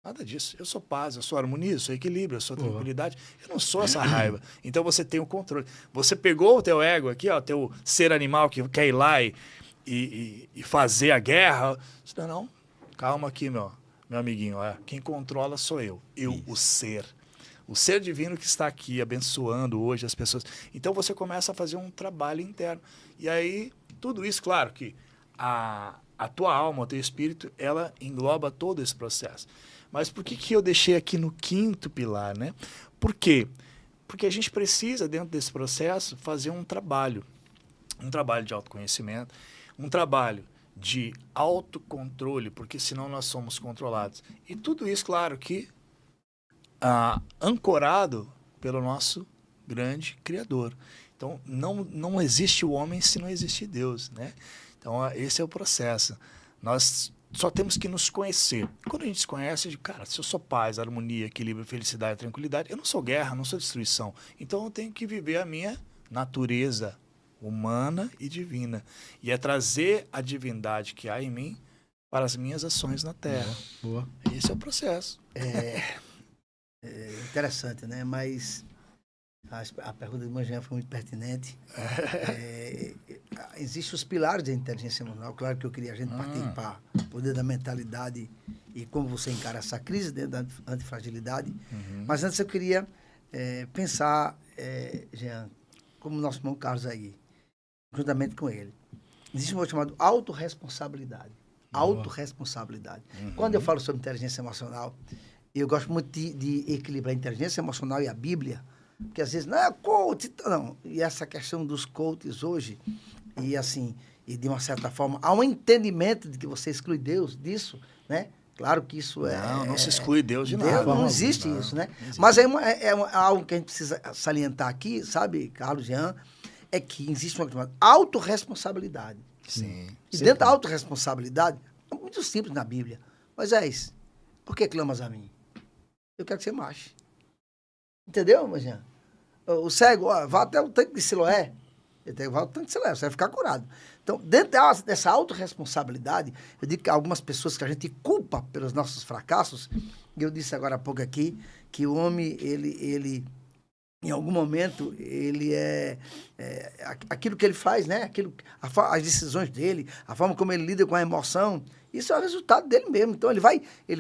nada disso. Eu sou paz, eu sou harmonia, eu sou equilíbrio, eu sou tranquilidade. Eu não sou essa raiva. Então você tem o controle. Você pegou o teu ego aqui, o teu ser animal que quer ir lá e fazer a guerra. Não, calma aqui, meu amiguinho. Quem controla sou eu. O ser. O ser divino que está aqui abençoando hoje as pessoas. Então você começa a fazer um trabalho interno. E aí, tudo isso, claro que a tua alma, o teu espírito, ela engloba todo esse processo. Mas por que eu deixei aqui no quinto pilar, né? Por quê? Porque a gente precisa, dentro desse processo, fazer um trabalho de autoconhecimento, um trabalho de autocontrole, porque senão nós somos controlados. E tudo isso, claro, que ancorado pelo nosso grande Criador. Então, não existe o homem se não existe Deus, né? Então, esse é o processo. Nós só temos que nos conhecer. Quando a gente se conhece, eu digo, cara, se eu sou paz, harmonia, equilíbrio, felicidade, tranquilidade, eu não sou guerra, não sou destruição. Então, eu tenho que viver a minha natureza humana e divina. E é trazer a divindade que há em mim para as minhas ações na Terra. Boa. Esse é o processo. É interessante, né? Mas a pergunta do Manjã foi muito pertinente. Existem os pilares da inteligência emocional. Claro que eu queria a gente partir para o poder da mentalidade e como você encara essa crise dentro da antifragilidade. Mas antes eu queria pensar, Jean, como nosso irmão Carlos aí, juntamente com ele. Existe um outro chamado autorresponsabilidade. Autorresponsabilidade. Quando eu falo sobre inteligência emocional, eu gosto muito de equilibrar a inteligência emocional e a Bíblia, porque às vezes, não é coach, não. E essa questão dos coaches hoje, e assim, e de uma certa forma, há um entendimento de que você exclui Deus disso, né? Claro que isso Não se exclui Deus de Deus, nada. não existe isso, né? Não existe. Mas algo que a gente precisa salientar aqui, sabe, Carlos, Jean, é que existe uma chamada autorresponsabilidade. Sim. E dentro da autorresponsabilidade, é muito simples na Bíblia. Moisés, por que clamas a mim? Eu quero que você marche. Entendeu, Moisés? O cego, ó, vá até o tanque de Siloé. Ele tem que levar o tanque de Siloé, você vai ficar curado. Então, dentro dessa autorresponsabilidade, eu digo que algumas pessoas que a gente culpa pelos nossos fracassos, e eu disse agora há pouco aqui, que o homem, ele em algum momento, ele aquilo que ele faz, né? As decisões dele, a forma como ele lida com a emoção, isso é o resultado dele mesmo. Então, ele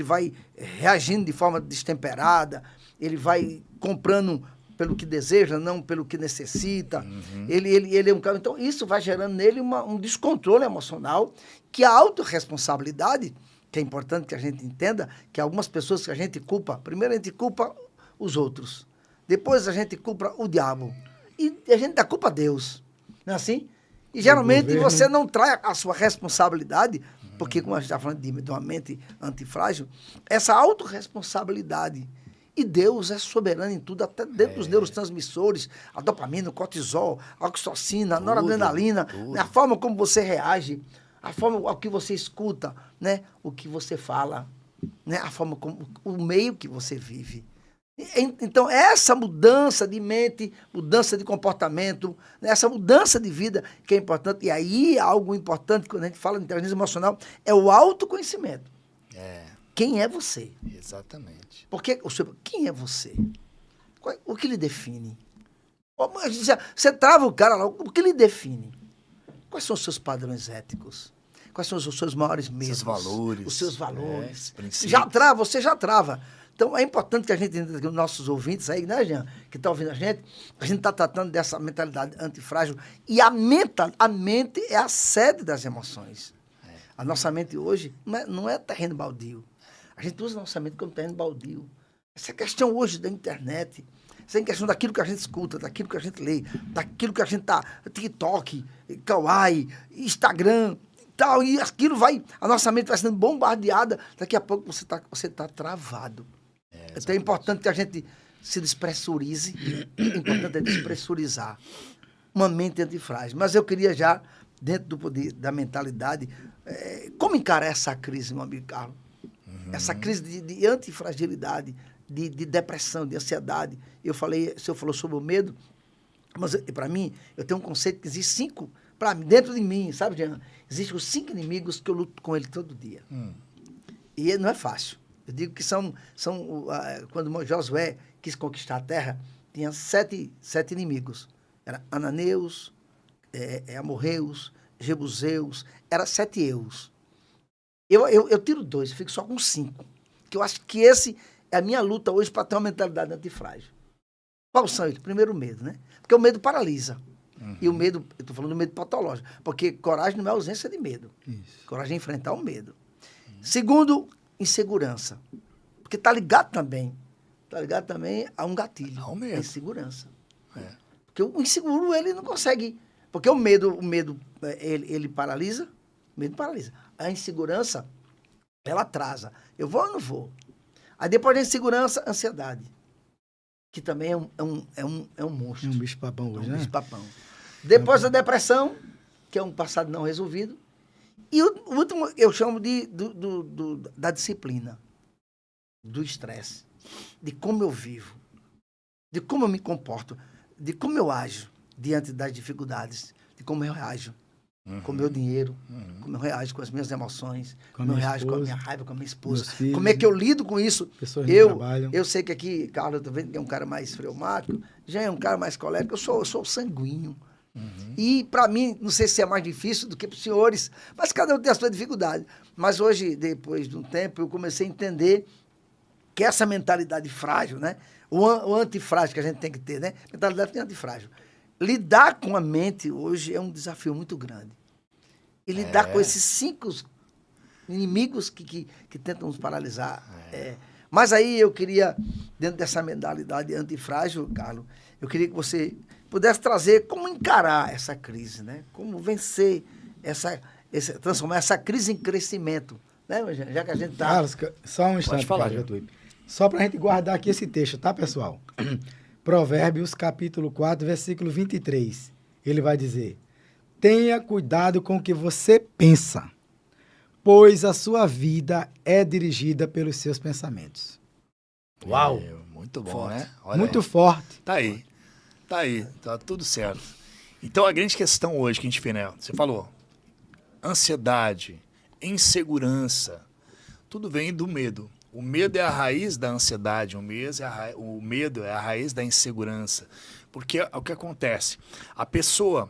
vai reagindo de forma destemperada, ele vai comprando pelo que deseja, não pelo que necessita. Uhum. Ele é um cara... Então, isso vai gerando nele um descontrole emocional, que a autorresponsabilidade, que é importante que a gente entenda, que algumas pessoas que a gente culpa, primeiro a gente culpa os outros, depois a gente culpa o diabo, e a gente dá culpa a Deus. Não é assim? E geralmente você não traz a sua responsabilidade, porque, como a gente está falando de uma mente antifrágil, essa autorresponsabilidade. E Deus é soberano em tudo, até dentro dos neurotransmissores, a dopamina, o cortisol, a oxitocina, a noradrenalina, né? A forma como você reage, a forma ao que você escuta, né? O que você fala, né? A forma como, o meio que você vive. Então, essa mudança de mente, mudança de comportamento, né? Essa mudança de vida que é importante. E aí, algo importante, quando a gente fala de inteligência emocional, é o autoconhecimento. Quem é você? Exatamente. Porque quem é você? O que lhe define? Você trava o cara lá, o que lhe define? Quais são os seus padrões éticos? Quais são os seus maiores medos? Os seus valores. Você já trava. Então, é importante que a gente entenda que os nossos ouvintes aí, né, Jean, que estão ouvindo a gente está tratando dessa mentalidade antifrágil. E a mente é a sede das emoções. A nossa mente hoje não é terreno baldio. A gente usa a nossa mente como terreno baldio. Essa é a questão hoje da internet. Essa é a questão daquilo que a gente escuta, daquilo que a gente lê, daquilo que a gente tá... TikTok, Kawaii, Instagram e tal. E aquilo a nossa mente vai sendo bombardeada. Daqui a pouco você tá travado. Então é importante que a gente se despressurize. É importante despressurizar uma mente antifrágil. Mas eu queria já, dentro do poder da mentalidade, como encarar essa crise, meu amigo Carlos? Essa crise de antifragilidade, de depressão, de ansiedade. O senhor falou sobre o medo, mas para mim, eu tenho um conceito que existe 5, para mim, dentro de mim, sabe, Jean? Existem os 5 inimigos que eu luto com ele todo dia. E não é fácil. Eu digo que quando Josué quis conquistar a terra, tinha 7 inimigos. Era Ananeus, Amorreus, Jebuseus, era 7 eus. Eu tiro 2, eu fico só com 5. Que eu acho que esse é a minha luta hoje para ter uma mentalidade antifrágil. Quais são eles? Primeiro, o medo, né? Porque o medo paralisa. E o medo, eu estou falando do medo patológico, porque coragem não é ausência de medo. Isso. Coragem é enfrentar o medo. Segundo, insegurança. Porque está ligado também a um gatilho. Ao medo. A insegurança. Porque o inseguro, ele não consegue. Porque o medo ele paralisa. O medo paralisa. A insegurança, ela atrasa. Eu vou ou não vou? Aí depois da insegurança, ansiedade. Que também é um monstro. É um bicho-papão hoje, né? Bicho-papão. Depois da depressão, que é um passado não resolvido. E o último, eu chamo da disciplina. Do estresse. De como eu vivo. De como eu me comporto. De como eu ajo diante das dificuldades. De como eu reajo. Com o meu dinheiro, como eu reajo com as minhas emoções, como eu reajo com a minha raiva, com a minha esposa, filhos, como é que eu lido com isso. Pessoas no trabalho. Eu sei que aqui, Carlos, eu tô vendo que é um cara mais fleumático, já é um cara mais colérico, eu sou sanguíneo. E para mim, não sei se é mais difícil do que para os senhores, mas cada um tem a sua dificuldade. Mas hoje, depois de um tempo, eu comecei a entender que essa mentalidade frágil, né? O antifrágil que a gente tem que ter, né? Mentalidade antifrágil. Lidar com a mente hoje é um desafio muito grande. E lidar com esses 5 inimigos que tentam nos paralisar. Mas aí eu queria, dentro dessa mentalidade antifrágil, Carlos, eu queria que você pudesse trazer como encarar essa crise, né? Como vencer transformar essa crise em crescimento Né, meu gente? Já que a gente tá... Carlos, só um instante, falar, Carlos Atuípe. Só para a gente guardar aqui esse texto, tá, pessoal? Provérbios, capítulo 4, versículo 23. Ele vai dizer: tenha cuidado com o que você pensa, pois a sua vida é dirigida pelos seus pensamentos. Uau! Muito bom, Forte. né? Olha Muito aí. forte. Tá aí, tá tudo certo. Então a grande questão hoje que a gente vê, né? Você falou, ansiedade, insegurança, tudo vem do medo. O medo é a raiz da ansiedade, o medo é a raiz da insegurança. Porque o que acontece? A pessoa,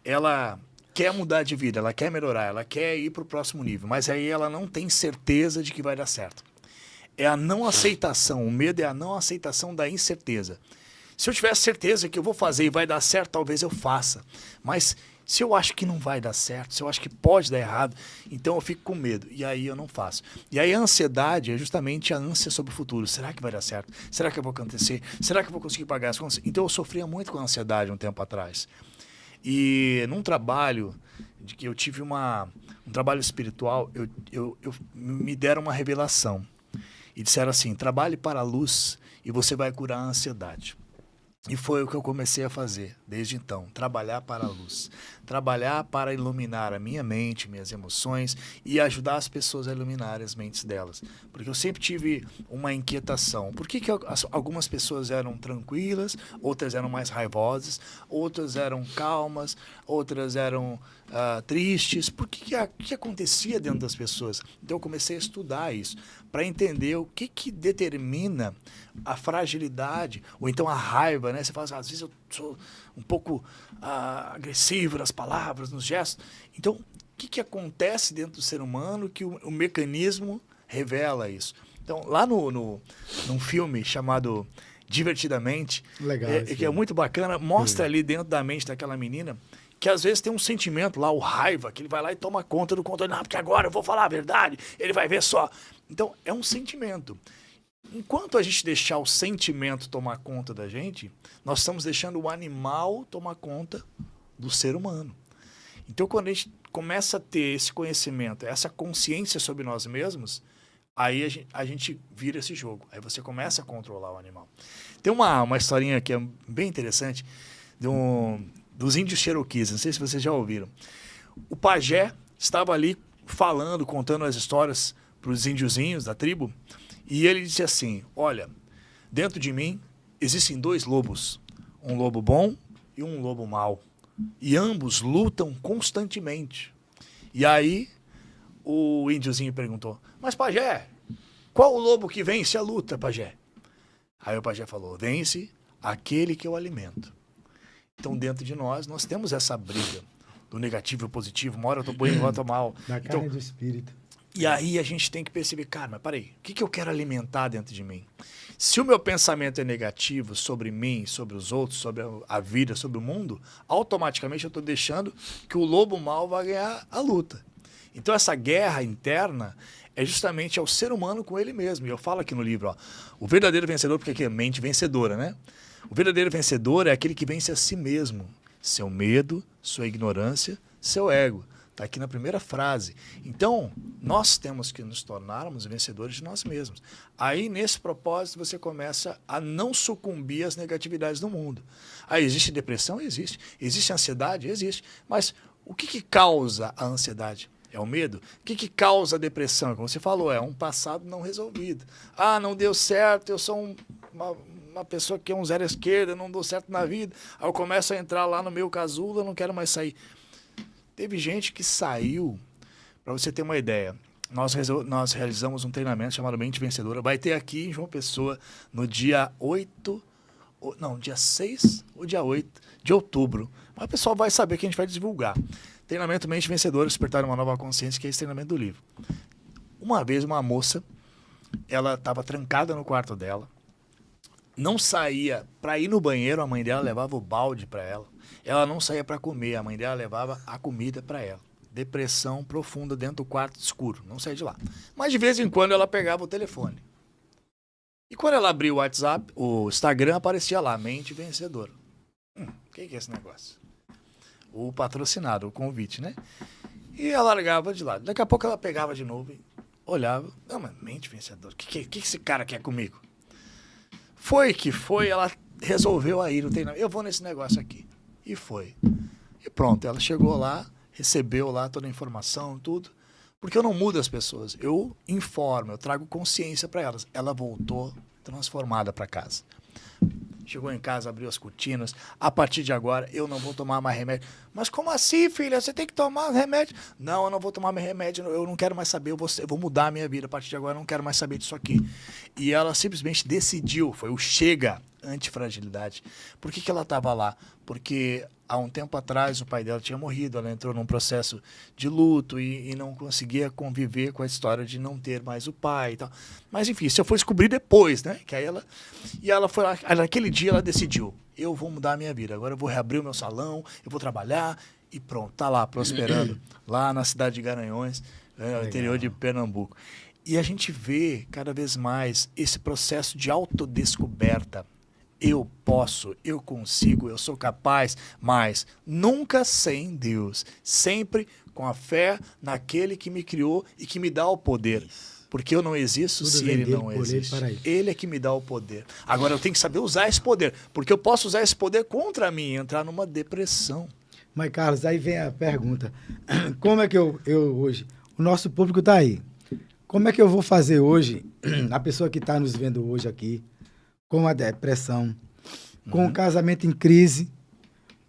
ela quer mudar de vida, ela quer melhorar, ela quer ir para o próximo nível, mas aí ela não tem certeza de que vai dar certo. É a não aceitação, o medo é a não aceitação da incerteza. Se eu tivesse certeza que eu vou fazer e vai dar certo, talvez eu faça. Mas se eu acho que não vai dar certo, se eu acho que pode dar errado, então eu fico com medo. E aí eu não faço. E aí a ansiedade é justamente a ânsia sobre o futuro. Será que vai dar certo? Será que eu vou acontecer? Será que eu vou conseguir pagar as contas? Então eu sofria muito com a ansiedade um tempo atrás. E num trabalho, de que eu tive um trabalho espiritual, me deram uma revelação. E disseram assim, trabalhe para a luz e você vai curar a ansiedade. E foi o que eu comecei a fazer desde então, trabalhar para a luz, trabalhar para iluminar a minha mente, minhas emoções e ajudar as pessoas a iluminarem as mentes delas. Porque eu sempre tive uma inquietação. Por que algumas pessoas eram tranquilas, outras eram mais raivosas, outras eram calmas, outras eram tristes? Por que acontecia dentro das pessoas? Então eu comecei a estudar isso, para entender o que determina a fragilidade, ou então a raiva, né? Você fala assim, às vezes eu sou um pouco agressivo nas palavras, nos gestos. Então, o que acontece dentro do ser humano que o mecanismo revela isso? Então, lá num filme chamado Divertidamente, Legal, que é muito bacana, mostra ali dentro da mente daquela menina que às vezes tem um sentimento lá, o raiva, que ele vai lá e toma conta do controle. Não, porque agora eu vou falar a verdade, ele vai ver só. Então, é um sentimento. Enquanto a gente deixar o sentimento tomar conta da gente, nós estamos deixando o animal tomar conta do ser humano. Então, quando a gente começa a ter esse conhecimento, essa consciência sobre nós mesmos, aí a gente vira esse jogo. Aí você começa a controlar o animal. Tem uma historinha que é bem interessante dos índios Cherokees, não sei se vocês já ouviram. O pajé estava ali falando, contando as histórias para os índiozinhos da tribo, e ele disse assim, olha, dentro de mim existem dois lobos, um lobo bom e um lobo mau, e ambos lutam constantemente. E aí o índiozinho perguntou, mas pajé, qual o lobo que vence a luta, pajé? Aí o pajé falou, vence aquele que eu alimento. Então dentro de nós temos essa briga do negativo e positivo, uma hora eu tô bem, uma hora eu tô mal. Da então, carne do espírito. E aí a gente tem que perceber, cara, mas peraí, o que eu quero alimentar dentro de mim? Se o meu pensamento é negativo sobre mim, sobre os outros, sobre a vida, sobre o mundo, automaticamente eu estou deixando que o lobo mau vai ganhar a luta. Então essa guerra interna é justamente o ser humano com ele mesmo. E eu falo aqui no livro, ó, o verdadeiro vencedor, porque aqui é mente vencedora, né? O verdadeiro vencedor é aquele que vence a si mesmo. Seu medo, sua ignorância, seu ego. Está aqui na primeira frase. Então, nós temos que nos tornarmos vencedores de nós mesmos. Aí, nesse propósito, você começa a não sucumbir às negatividades do mundo. Aí, existe depressão? Existe. Existe ansiedade? Existe. Mas o que causa a ansiedade? É o medo? O que causa a depressão? Como você falou, é um passado não resolvido. Ah, não deu certo, eu sou uma pessoa que é um zero à esquerda, não dou certo na vida. Aí eu começo a entrar lá no meu casulo, eu não quero mais sair. Teve gente que saiu, para você ter uma ideia, nós realizamos um treinamento chamado Mente Vencedora, vai ter aqui em João Pessoa no dia 6 ou dia 8 de outubro. Mas o pessoal vai saber que a gente vai divulgar. Treinamento Mente Vencedora, Despertar uma Nova Consciência, que é esse treinamento do livro. Uma vez uma moça, ela estava trancada no quarto dela, não saía para ir no banheiro, a mãe dela levava o balde para ela. Ela não saía para comer, a mãe dela levava a comida para ela. Depressão profunda dentro do quarto escuro, não saía de lá. Mas de vez em quando ela pegava o telefone. E quando ela abria o WhatsApp, o Instagram aparecia lá, Mente Vencedora. O que é esse negócio? O patrocinado, o convite, né? E ela largava de lado. Daqui a pouco ela pegava de novo olhava, não, mas mente vencedora, o que esse cara quer comigo? Foi que foi, ela resolveu aí, não tem nada, eu vou nesse negócio aqui. E foi. E pronto, ela chegou lá, recebeu lá toda a informação, tudo, porque eu não mudo as pessoas, eu informo, eu trago consciência para elas. Ela voltou transformada para casa. Chegou em casa, abriu as cortinas. A partir de agora, eu não vou tomar mais remédio. Mas como assim, filha? Você tem que tomar remédio. Não, eu não vou tomar mais remédio. Eu não quero mais saber. Eu vou mudar a minha vida. A partir de agora, eu não quero mais saber disso aqui. E ela simplesmente decidiu. Foi o chega antifragilidade. Por que ela estava lá? Porque há um tempo atrás o pai dela tinha morrido. Ela entrou num processo de luto e não conseguia conviver com a história de não ter mais o pai e tal. Mas enfim, isso eu fui descobrir depois, né? Que aí ela foi lá, naquele dia ela decidiu, eu vou mudar a minha vida. Agora eu vou reabrir o meu salão, eu vou trabalhar e pronto, tá lá prosperando lá na cidade de Garanhões, no interior de Pernambuco. E a gente vê cada vez mais esse processo de autodescoberta. Eu posso, eu consigo, eu sou capaz, mas nunca sem Deus. Sempre com a fé naquele que me criou e que me dá o poder. Porque eu não existo se ele não existe. Ele é que me dá o poder. Agora eu tenho que saber usar esse poder, porque eu posso usar esse poder contra mim e entrar numa depressão. Mas, Carlos, aí vem a pergunta. Como é que eu hoje... O nosso público está aí. Como é que eu vou fazer hoje, a pessoa que está nos vendo hoje aqui, com a depressão, com o casamento em crise,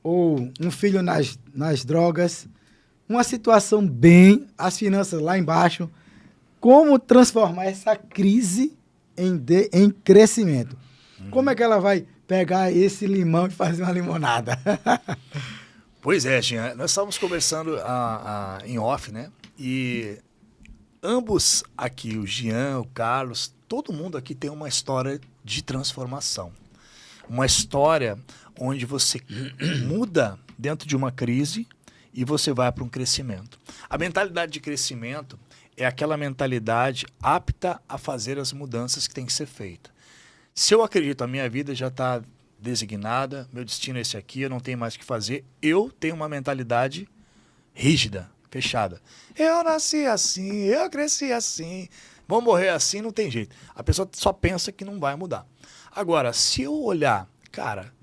ou um filho nas drogas, uma situação bem, as finanças lá embaixo, como transformar essa crise em crescimento? Como é que ela vai pegar esse limão e fazer uma limonada? Pois é, Jean, nós estávamos conversando em off, né? E ambos aqui, o Jean, o Carlos, todo mundo aqui tem uma história de transformação. Uma história onde você muda dentro de uma crise e você vai para um crescimento. A mentalidade de crescimento é aquela mentalidade apta a fazer as mudanças que tem que ser feita. Se eu acredito, a minha vida já está designada, meu destino é esse aqui, eu não tenho mais o que fazer, eu tenho uma mentalidade rígida, fechada. Eu nasci assim, eu cresci assim, vou morrer assim, não tem jeito. A pessoa só pensa que não vai mudar. Agora, se eu olhar, cara,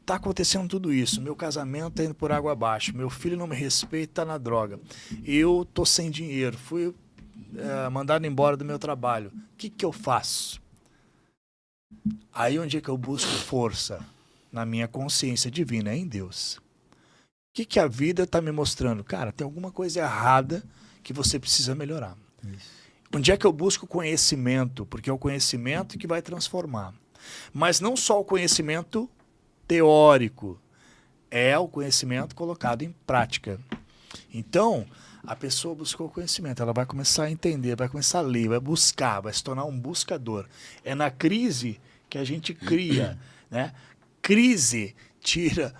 tá acontecendo tudo isso, meu casamento tá indo por água abaixo, meu filho não me respeita, tá na droga, eu tô sem dinheiro, fui mandado embora do meu trabalho, o que eu faço? Aí onde é que eu busco força? Na minha consciência divina, é em Deus. O que a vida está me mostrando? Cara, tem alguma coisa errada que você precisa melhorar. Isso. Onde é que eu busco conhecimento? Porque é o conhecimento que vai transformar. Mas não só o conhecimento teórico, é o conhecimento colocado em prática. Então, a pessoa buscou conhecimento, ela vai começar a entender, vai começar a ler, vai buscar, vai se tornar um buscador. É na crise que a gente cria, né? Crise tira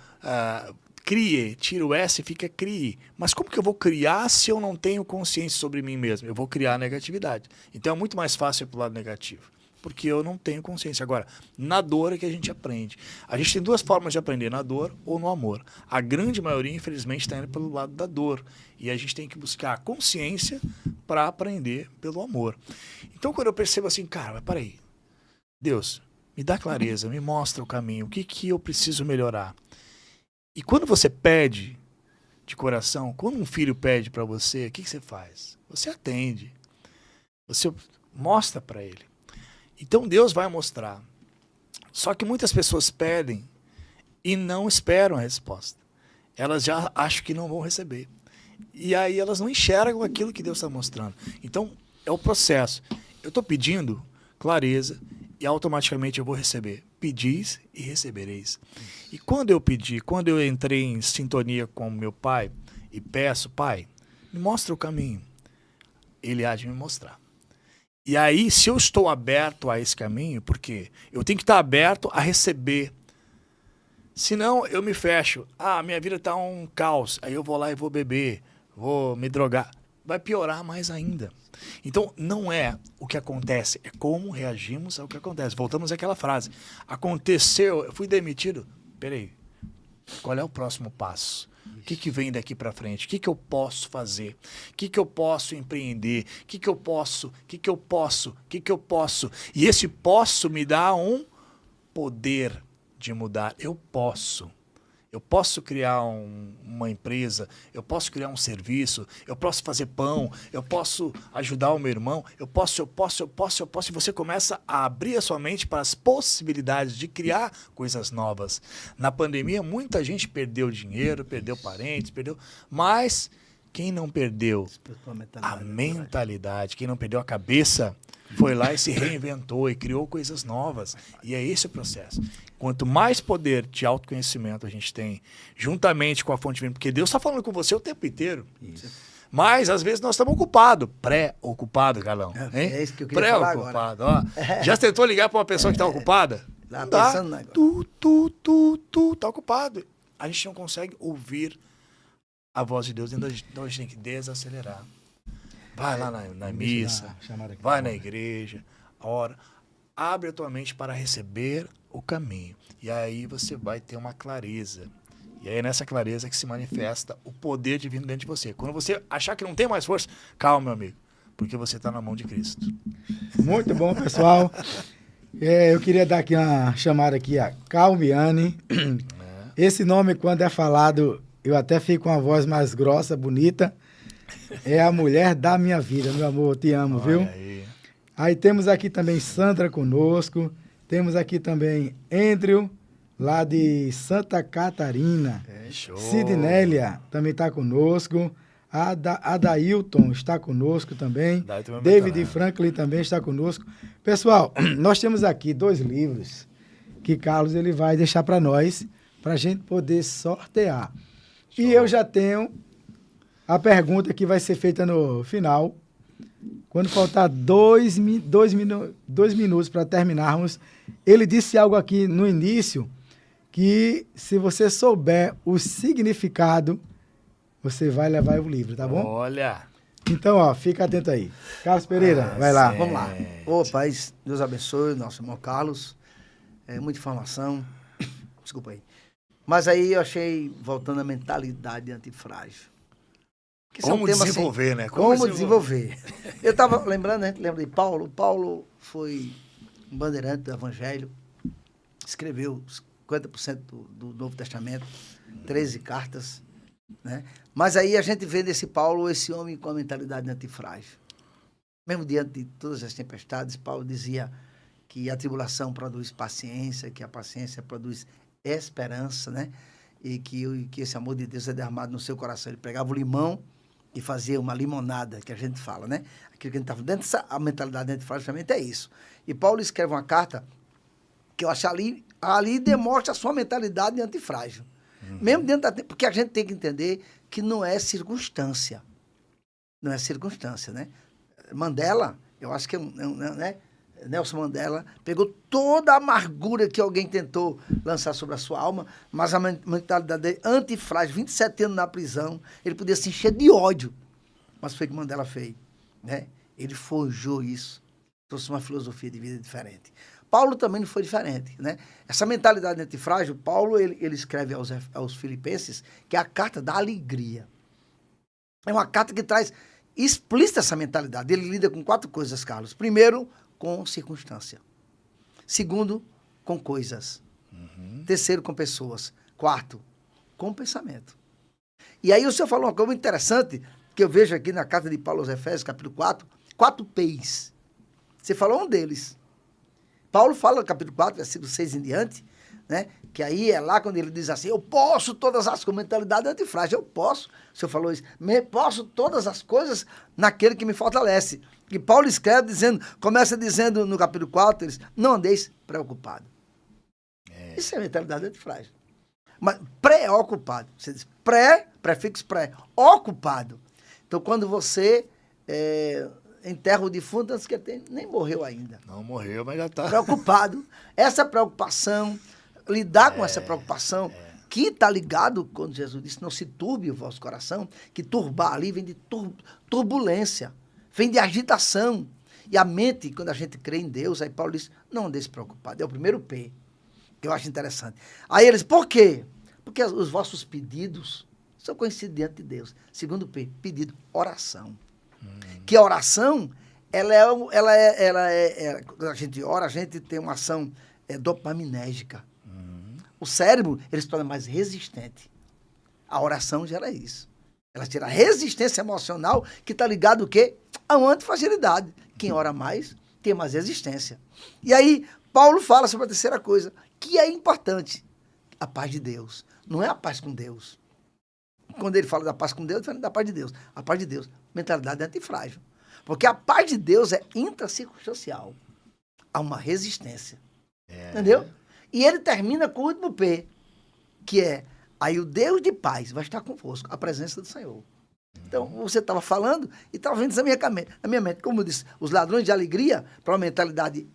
o S e fica crie. Mas como que eu vou criar se eu não tenho consciência sobre mim mesmo? Eu vou criar a negatividade. Então é muito mais fácil ir para o lado negativo, porque eu não tenho consciência. Agora, na dor é que a gente aprende. A gente tem duas formas de aprender, na dor ou no amor. A grande maioria, infelizmente, está indo pelo lado da dor. E a gente tem que buscar a consciência para aprender pelo amor. Então, quando eu percebo assim, cara, mas peraí, Deus, me dá clareza, me mostra o caminho, o que eu preciso melhorar. E quando você pede de coração, quando um filho pede para você, o que você faz? Você atende. Você mostra para ele. Então Deus vai mostrar. Só que muitas pessoas pedem e não esperam a resposta. Elas já acham que não vão receber. E aí elas não enxergam aquilo que Deus está mostrando. Então é o processo. Eu estou pedindo clareza e automaticamente eu vou receber. Pedis e recebereis. E quando eu pedi, quando eu entrei em sintonia com meu pai e peço, pai, me mostra o caminho. Ele há de me mostrar. E aí, se eu estou aberto a esse caminho, porque eu tenho que estar aberto a receber. Senão, eu me fecho. Ah, minha vida está um caos. Aí eu vou lá e vou beber, vou me drogar. Vai piorar mais ainda. Então, não é o que acontece, é como reagimos ao que acontece. Voltamos àquela frase. Aconteceu, eu fui demitido. Peraí, Qual é o próximo passo? O que vem daqui para frente? O que eu posso fazer? O que eu posso empreender? O que eu posso? E esse posso me dá um poder de mudar. Eu posso. Eu posso criar uma empresa, eu posso criar um serviço, eu posso fazer pão, eu posso ajudar o meu irmão, eu posso. E você começa a abrir a sua mente para as possibilidades de criar coisas novas. Na pandemia, muita gente perdeu dinheiro, perdeu parentes, mas quem não perdeu a mentalidade, quem não perdeu a cabeça, foi lá e se reinventou e criou coisas novas. E é esse o processo. Quanto mais poder de autoconhecimento a gente tem, juntamente com a fonte divina, porque Deus está falando com você o tempo inteiro. Isso. Mas, às vezes, nós estamos ocupados. Pré-ocupado, Galão. É isso que eu queria falar agora. Pré-ocupado. Ó. Já tentou ligar para uma pessoa que está ocupada? Não dá. Pensando Tá ocupado. A gente não consegue ouvir a voz de Deus, então a gente tem que desacelerar. Vai lá na missa, vai na igreja, ora, abre a tua mente para receber o caminho. E aí você vai ter uma clareza. E aí é nessa clareza que se manifesta o poder divino dentro de você. Quando você achar que não tem mais força, calma, meu amigo, porque você está na mão de Cristo. Muito bom, pessoal. Eu queria dar aqui uma chamada aqui a Calmiane. Esse nome, quando é falado, eu até fico com a voz mais grossa, bonita. É a mulher da minha vida, meu amor, te amo, viu? Aí temos aqui também Sandra conosco, temos aqui também Andrew, lá de Santa Catarina. Show. Sidnélia também está conosco, Adailton está conosco também, David Franklin também está conosco. Pessoal, nós temos aqui 2 livros que Carlos ele vai deixar para nós, para a gente poder sortear. Show. E eu já tenho a pergunta que vai ser feita no final, quando faltar 2 minutos para terminarmos. Ele disse algo aqui no início, que se você souber o significado, você vai levar o livro, tá bom? Olha! Então, ó, fica atento aí. Carlos Pereira, vai lá. Vamos lá. Ô, Pai, Deus abençoe nosso irmão Carlos. Muita informação. Desculpa aí. Mas aí eu achei, voltando à mentalidade antifrágil. Como desenvolver, né? Como desenvolver. Eu estava lembrando, a gente lembra de Paulo. Paulo foi um bandeirante do Evangelho, escreveu 50% do Novo Testamento, 13 cartas, né? Mas aí a gente vê nesse Paulo esse homem com a mentalidade antifrágil. Mesmo diante de todas as tempestades, Paulo dizia que a tribulação produz paciência, que a paciência produz esperança, né? E que esse amor de Deus é derramado no seu coração. Ele pegava o limão e fazia uma limonada, que a gente fala, né? Aquilo que a gente está falando. Dentro a mentalidade antifrágil também é isso. E Paulo escreve uma carta que eu acho ali demonstra a sua mentalidade antifrágil. Mesmo dentro da... Porque a gente tem que entender que não é circunstância. Não é circunstância, né? Mandela, eu acho que né? Nelson Mandela pegou toda a amargura que alguém tentou lançar sobre a sua alma, mas a mentalidade dele antifrágil, 27 anos na prisão, ele podia se encher de ódio, mas foi o que Mandela fez, né? Ele forjou isso, trouxe uma filosofia de vida diferente. Paulo também não foi diferente, né? Essa mentalidade antifrágil, Paulo ele escreve aos Filipenses, que é a carta da alegria. É uma carta que traz explícita essa mentalidade. Ele lida com 4 coisas, Carlos. Primeiro, com circunstância. Segundo, com coisas. Terceiro, com pessoas. Quarto, com pensamento. E aí o senhor falou uma coisa muito interessante, que eu vejo aqui na carta de Paulo aos Efésios, capítulo 4 P's. Você falou um deles. Paulo fala no capítulo 4, versículo 6 em diante, né? Que aí é lá quando ele diz assim, eu posso todas as coisas, com mentalidade antifrágil, eu posso. O senhor falou isso, posso todas as coisas naquele que me fortalece. E Paulo escreve começa dizendo no capítulo 4, não andeis preocupado. Isso é mentalidade antifrágil. Mas preocupado. Você diz prefixo pré, ocupado. Então, quando você enterra o defunto antes que ele nem morreu ainda. Não morreu, mas já está. Preocupado. Essa preocupação, lidar com essa preocupação, que está ligado, quando Jesus disse, não se turbe o vosso coração, que turbar ali vem de turbulência, vem de agitação. E a mente, quando a gente crê em Deus, aí Paulo diz, não andeis preocupado. É o primeiro P, que eu acho interessante. Aí eles, por quê? Porque os vossos pedidos são conhecidos diante de Deus. Segundo P, pedido, oração. Que a oração, quando a gente ora, a gente tem uma ação dopaminérgica. O cérebro, ele se torna mais resistente. A oração gera isso. Ela gera resistência emocional, que está ligado o quê? A uma antifragilidade. Quem ora mais, tem mais resistência. E aí, Paulo fala sobre a terceira coisa, que é importante. A paz de Deus. Não é a paz com Deus. Quando ele fala da paz com Deus, ele fala da paz de Deus. A paz de Deus, mentalidade antifrágil. Porque a paz de Deus é intracircunstancial. Há uma resistência. Entendeu? E ele termina com o último P, que é, aí o Deus de paz vai estar convosco, a presença do Senhor. Então, você estava falando e estava vendo isso na minha mente. Como eu disse, os ladrões de alegria, para uma mentalidade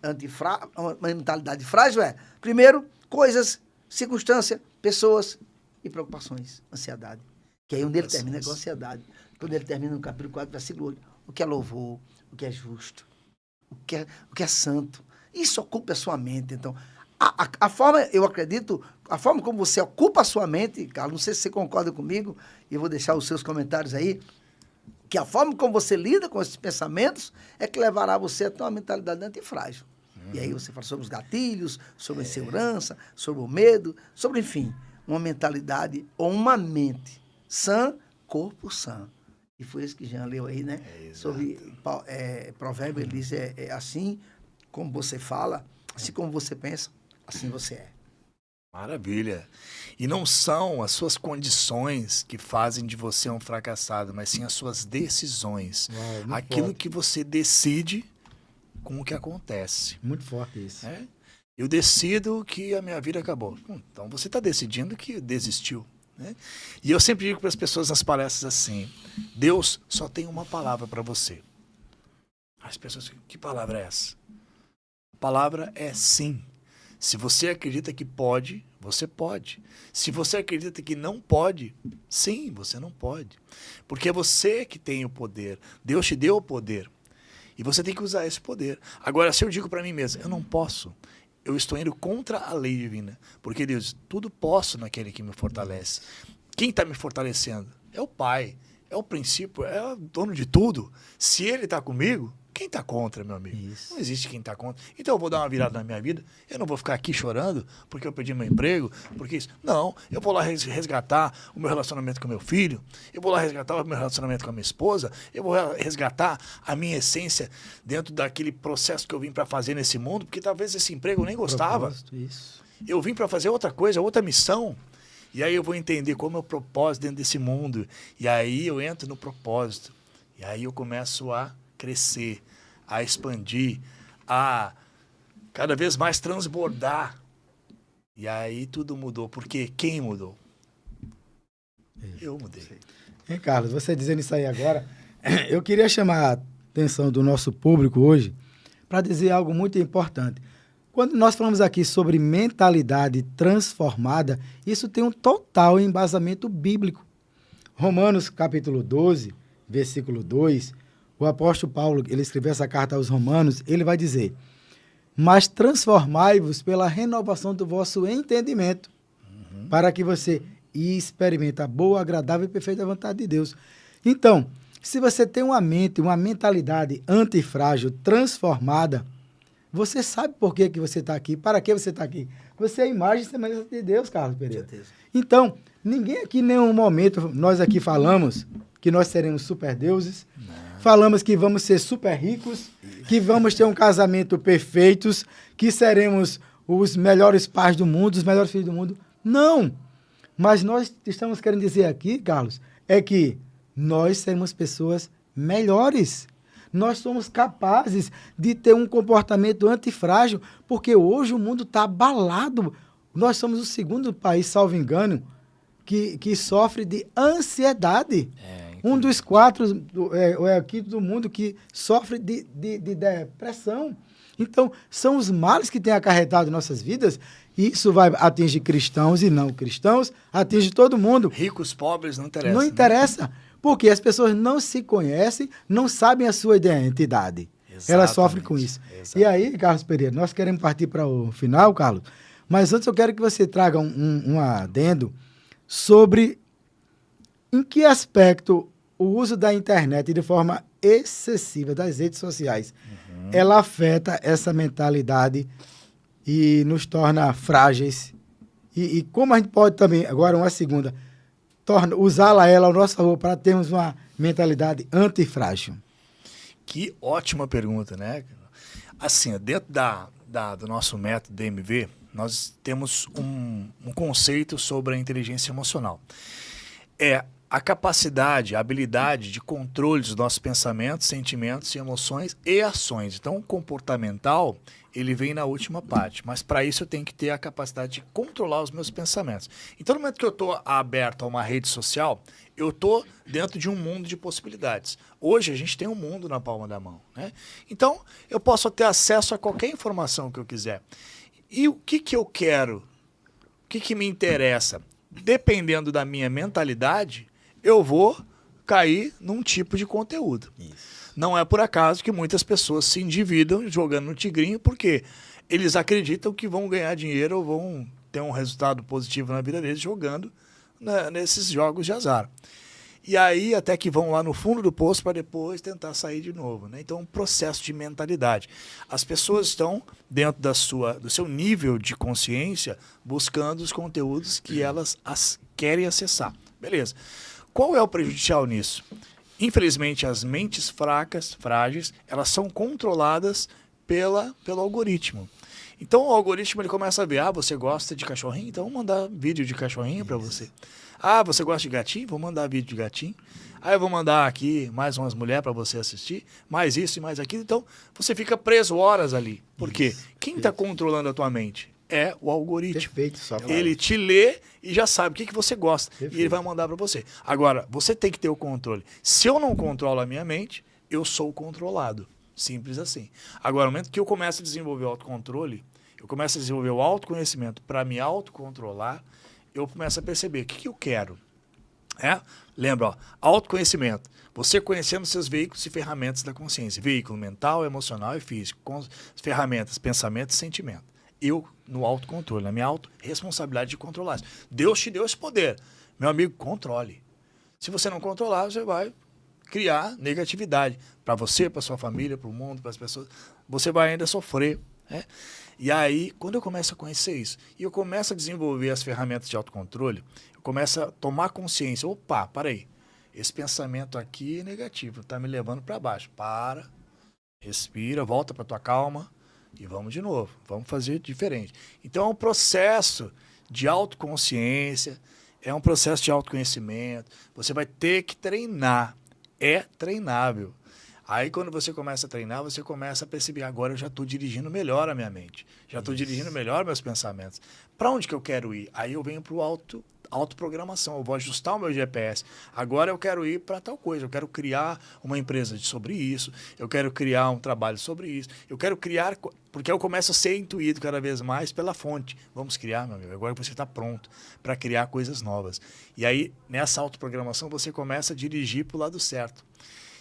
uma mentalidade frágil primeiro, coisas, circunstância, pessoas e preocupações, ansiedade. Que aí onde ele termina com a ansiedade. Quando ele termina no capítulo 4, versículo 8, o que é louvor, o que é justo, o que é santo. Isso ocupa a sua mente. Então, a forma, eu acredito, a forma como você ocupa a sua mente, Carlos, não sei se você concorda comigo, e eu vou deixar os seus comentários aí, que a forma como você lida com esses pensamentos é que levará você a ter uma mentalidade antifrágil. E aí você fala sobre os gatilhos, sobre a insegurança, sobre o medo, sobre, enfim, uma mentalidade ou uma mente sã, corpo sã. E foi isso que Jean leu aí, né? Sobre provérbio, ele diz, assim como você fala, assim como você pensa, assim você é. Maravilha. E não são as suas condições que fazem de você um fracassado, mas sim as suas decisões. Aquilo forte. Que você decide com o que acontece. Muito forte isso. Eu decido que a minha vida acabou. Então você está decidindo que desistiu. Né? E eu sempre digo para as pessoas nas palestras assim, Deus só tem uma palavra para você. As pessoas ficam, que palavra é essa? A palavra é sim. Se você acredita que pode, você pode. Se você acredita que não pode, sim, você não pode. Porque é você que tem o poder. Deus te deu o poder. E você tem que usar esse poder. Agora, se eu digo para mim mesmo, eu não posso, eu estou indo contra a lei divina. Porque Deus, tudo posso naquele que me fortalece. Quem está me fortalecendo? É o Pai. É o princípio, é o dono de tudo. Se Ele está comigo, quem está contra, meu amigo? Isso. Não existe quem está contra. Então eu vou dar uma virada na minha vida, eu não vou ficar aqui chorando porque eu perdi meu emprego, porque isso. Não, eu vou lá resgatar o meu relacionamento com meu filho, eu vou lá resgatar o meu relacionamento com a minha esposa, eu vou resgatar a minha essência dentro daquele processo que eu vim para fazer nesse mundo, porque talvez esse emprego eu nem gostava. Isso. Eu vim para fazer outra coisa, outra missão. E aí eu vou entender qual é o meu propósito dentro desse mundo. E aí eu entro no propósito. E aí eu começo a crescer, a expandir, a cada vez mais transbordar. E aí tudo mudou. Porque quem mudou? Eu mudei. Hein, Carlos, você dizendo isso aí agora, eu queria chamar a atenção do nosso público hoje para dizer algo muito importante. Quando nós falamos aqui sobre mentalidade transformada, isso tem um total embasamento bíblico. Romanos capítulo 12, versículo 2, o apóstolo Paulo, ele escreveu essa carta aos Romanos, ele vai dizer, mas transformai-vos pela renovação do vosso entendimento, para que você experimente a boa, agradável e perfeita vontade de Deus. Então, se você tem uma mente, uma mentalidade antifrágil, transformada, você sabe por que você está aqui, para que você está aqui. Você é a imagem e semelhança de Deus, Carlos Pereira. Então, ninguém aqui em nenhum momento, nós aqui falamos que nós seremos super deuses, falamos que vamos ser super ricos, que vamos ter um casamento perfeitos, que seremos os melhores pais do mundo, os melhores filhos do mundo. Não! Mas nós estamos querendo dizer aqui, Carlos, é que nós seremos pessoas melhores. Nós somos capazes de ter um comportamento antifrágil, porque hoje o mundo está abalado. Nós somos o segundo país, salvo engano, que sofre de ansiedade. Um dos 4 aqui do mundo que sofre de depressão. Então, são os males que têm acarretado em nossas vidas, e isso vai atingir cristãos e não cristãos, atinge todo mundo. Ricos, pobres, não interessa. Não interessa. Porque as pessoas não se conhecem, não sabem a sua identidade. Exatamente. Elas sofrem com isso. Exatamente. E aí, Carlos Pereira, nós queremos partir para o final, Carlos, mas antes eu quero que você traga um adendo sobre em que aspecto o uso da internet de forma excessiva, das redes sociais, ela afeta essa mentalidade e nos torna frágeis. E como a gente pode também, agora uma segunda, usá-la ao nosso favor para termos uma mentalidade antifrágil. Que ótima pergunta, né? Assim, dentro do nosso método DMV, nós temos um conceito sobre a inteligência emocional. É a capacidade, a habilidade de controle dos nossos pensamentos, sentimentos, emoções e ações. Então, o comportamental, ele vem na última parte. Mas, para isso, eu tenho que ter a capacidade de controlar os meus pensamentos. Então, no momento que eu estou aberto a uma rede social, eu estou dentro de um mundo de possibilidades. Hoje, a gente tem um mundo na palma da mão, né? Então, eu posso ter acesso a qualquer informação que eu quiser. E o que eu quero? O que me interessa? Dependendo da minha mentalidade, eu vou cair num tipo de conteúdo. Isso. Não é por acaso que muitas pessoas se endividam jogando no tigrinho, porque eles acreditam que vão ganhar dinheiro ou vão ter um resultado positivo na vida deles jogando nesses jogos de azar. E aí até que vão lá no fundo do poço para depois tentar sair de novo, né? Então, um processo de mentalidade. As pessoas estão dentro do seu nível de consciência buscando os conteúdos que elas querem acessar. Beleza. Qual é o prejudicial nisso? Infelizmente, as mentes fracas, frágeis, elas são controladas pelo algoritmo. Então, o algoritmo ele começa a ver, você gosta de cachorrinho? Então, vou mandar vídeo de cachorrinho para você. Você gosta de gatinho? Vou mandar vídeo de gatinho. Eu vou mandar aqui mais umas mulheres para você assistir, mais isso e mais aquilo. Então, você fica preso horas ali. Por quê? Quem está controlando a tua mente? É o algoritmo. Perfeito, só ele te lê e já sabe o que você gosta. Perfeito. E ele vai mandar para você. Agora, você tem que ter o controle. Se eu não controlo a minha mente, eu sou controlado. Simples assim. Agora, no momento que eu começo a desenvolver o autocontrole, eu começo a desenvolver o autoconhecimento para me autocontrolar, eu começo a perceber o que eu quero. Lembra, autoconhecimento. Você conhecendo seus veículos e ferramentas da consciência. Veículo mental, emocional e físico. Com as ferramentas, pensamento e sentimento. Eu, no autocontrole, na minha autorresponsabilidade de controlar isso. Deus te deu esse poder. Meu amigo, controle. Se você não controlar, você vai criar negatividade para você, para sua família, para o mundo, para as pessoas. Você vai ainda sofrer. Né? E aí, quando eu começo a conhecer isso, e eu começo a desenvolver as ferramentas de autocontrole, eu começo a tomar consciência. Opa, para aí. Esse pensamento aqui é negativo, está me levando para baixo. Para, respira, volta para tua calma. E vamos de novo, vamos fazer diferente. Então é um processo de autoconsciência, é um processo de autoconhecimento. Você vai ter que treinar, é treinável. Aí quando você começa a treinar, você começa a perceber, agora eu já estou dirigindo melhor a minha mente, já estou dirigindo melhor meus pensamentos. Para onde que eu quero ir? Aí eu venho para o autoprogramação, eu vou ajustar o meu GPS. Agora eu quero ir para tal coisa, eu quero criar uma empresa sobre isso, eu quero criar um trabalho sobre isso, eu quero criar, porque eu começo a ser intuído cada vez mais pela fonte. Vamos criar, meu amigo, agora você está pronto para criar coisas novas. E aí, nessa autoprogramação, você começa a dirigir para o lado certo.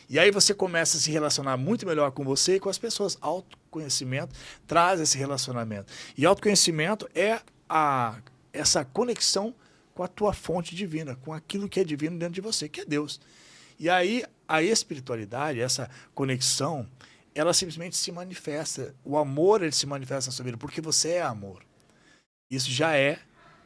E aí você começa a se relacionar muito melhor com você e com as pessoas. Autoconhecimento traz esse relacionamento. E autoconhecimento é essa conexão com a tua fonte divina, com aquilo que é divino dentro de você, que é Deus. E aí a espiritualidade, essa conexão, ela simplesmente se manifesta. O amor, ele se manifesta na sua vida, porque você é amor. Isso já é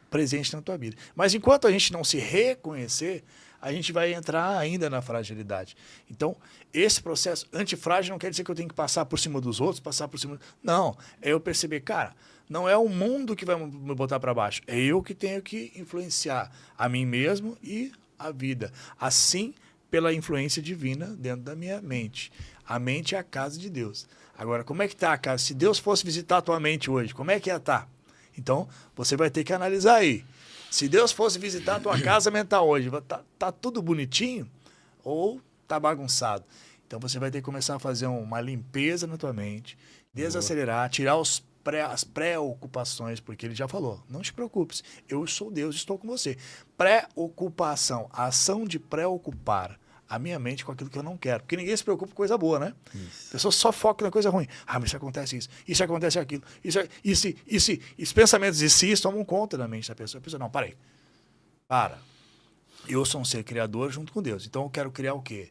presente na tua vida. Mas enquanto a gente não se reconhecer, a gente vai entrar ainda na fragilidade. Então, esse processo antifrágil não quer dizer que eu tenho que passar por cima dos outros, passar por cima... Não, é eu perceber, cara, não é o mundo que vai me botar para baixo, é eu que tenho que influenciar a mim mesmo e a vida. Assim, pela influência divina dentro da minha mente. A mente é a casa de Deus. Agora, como é que está a casa? Se Deus fosse visitar a tua mente hoje, como é que ia estar? Então, você vai ter que analisar aí. Se Deus fosse visitar a tua casa mental hoje, tá tudo bonitinho ou tá bagunçado? Então você vai ter que começar a fazer uma limpeza na tua mente, desacelerar, tirar as preocupações, porque ele já falou, não te preocupes, eu sou Deus, estou com você. Preocupação, a ação de preocupar a minha mente com aquilo que eu não quero. Porque ninguém se preocupa com coisa boa, né? Isso. A pessoa só foca na coisa ruim. Mas isso acontece isso acontece aquilo. Os pensamentos de si tomam conta da mente da pessoa. A pessoa, não, para aí. Para, eu sou um ser criador junto com Deus. Então eu quero criar o quê?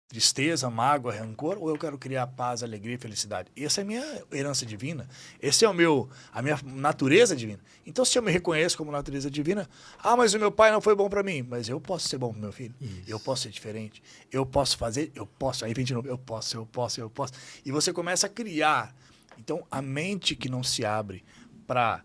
Tristeza, mágoa, rancor, ou eu quero criar paz, alegria e felicidade? Essa é a minha herança divina. Esse é a minha natureza divina. Então, se eu me reconheço como natureza divina, mas o meu pai não foi bom para mim, mas eu posso ser bom para meu filho. Isso. Eu posso ser diferente. Eu posso fazer, eu posso. Aí vem de novo, eu posso. E você começa a criar. Então, a mente que não se abre para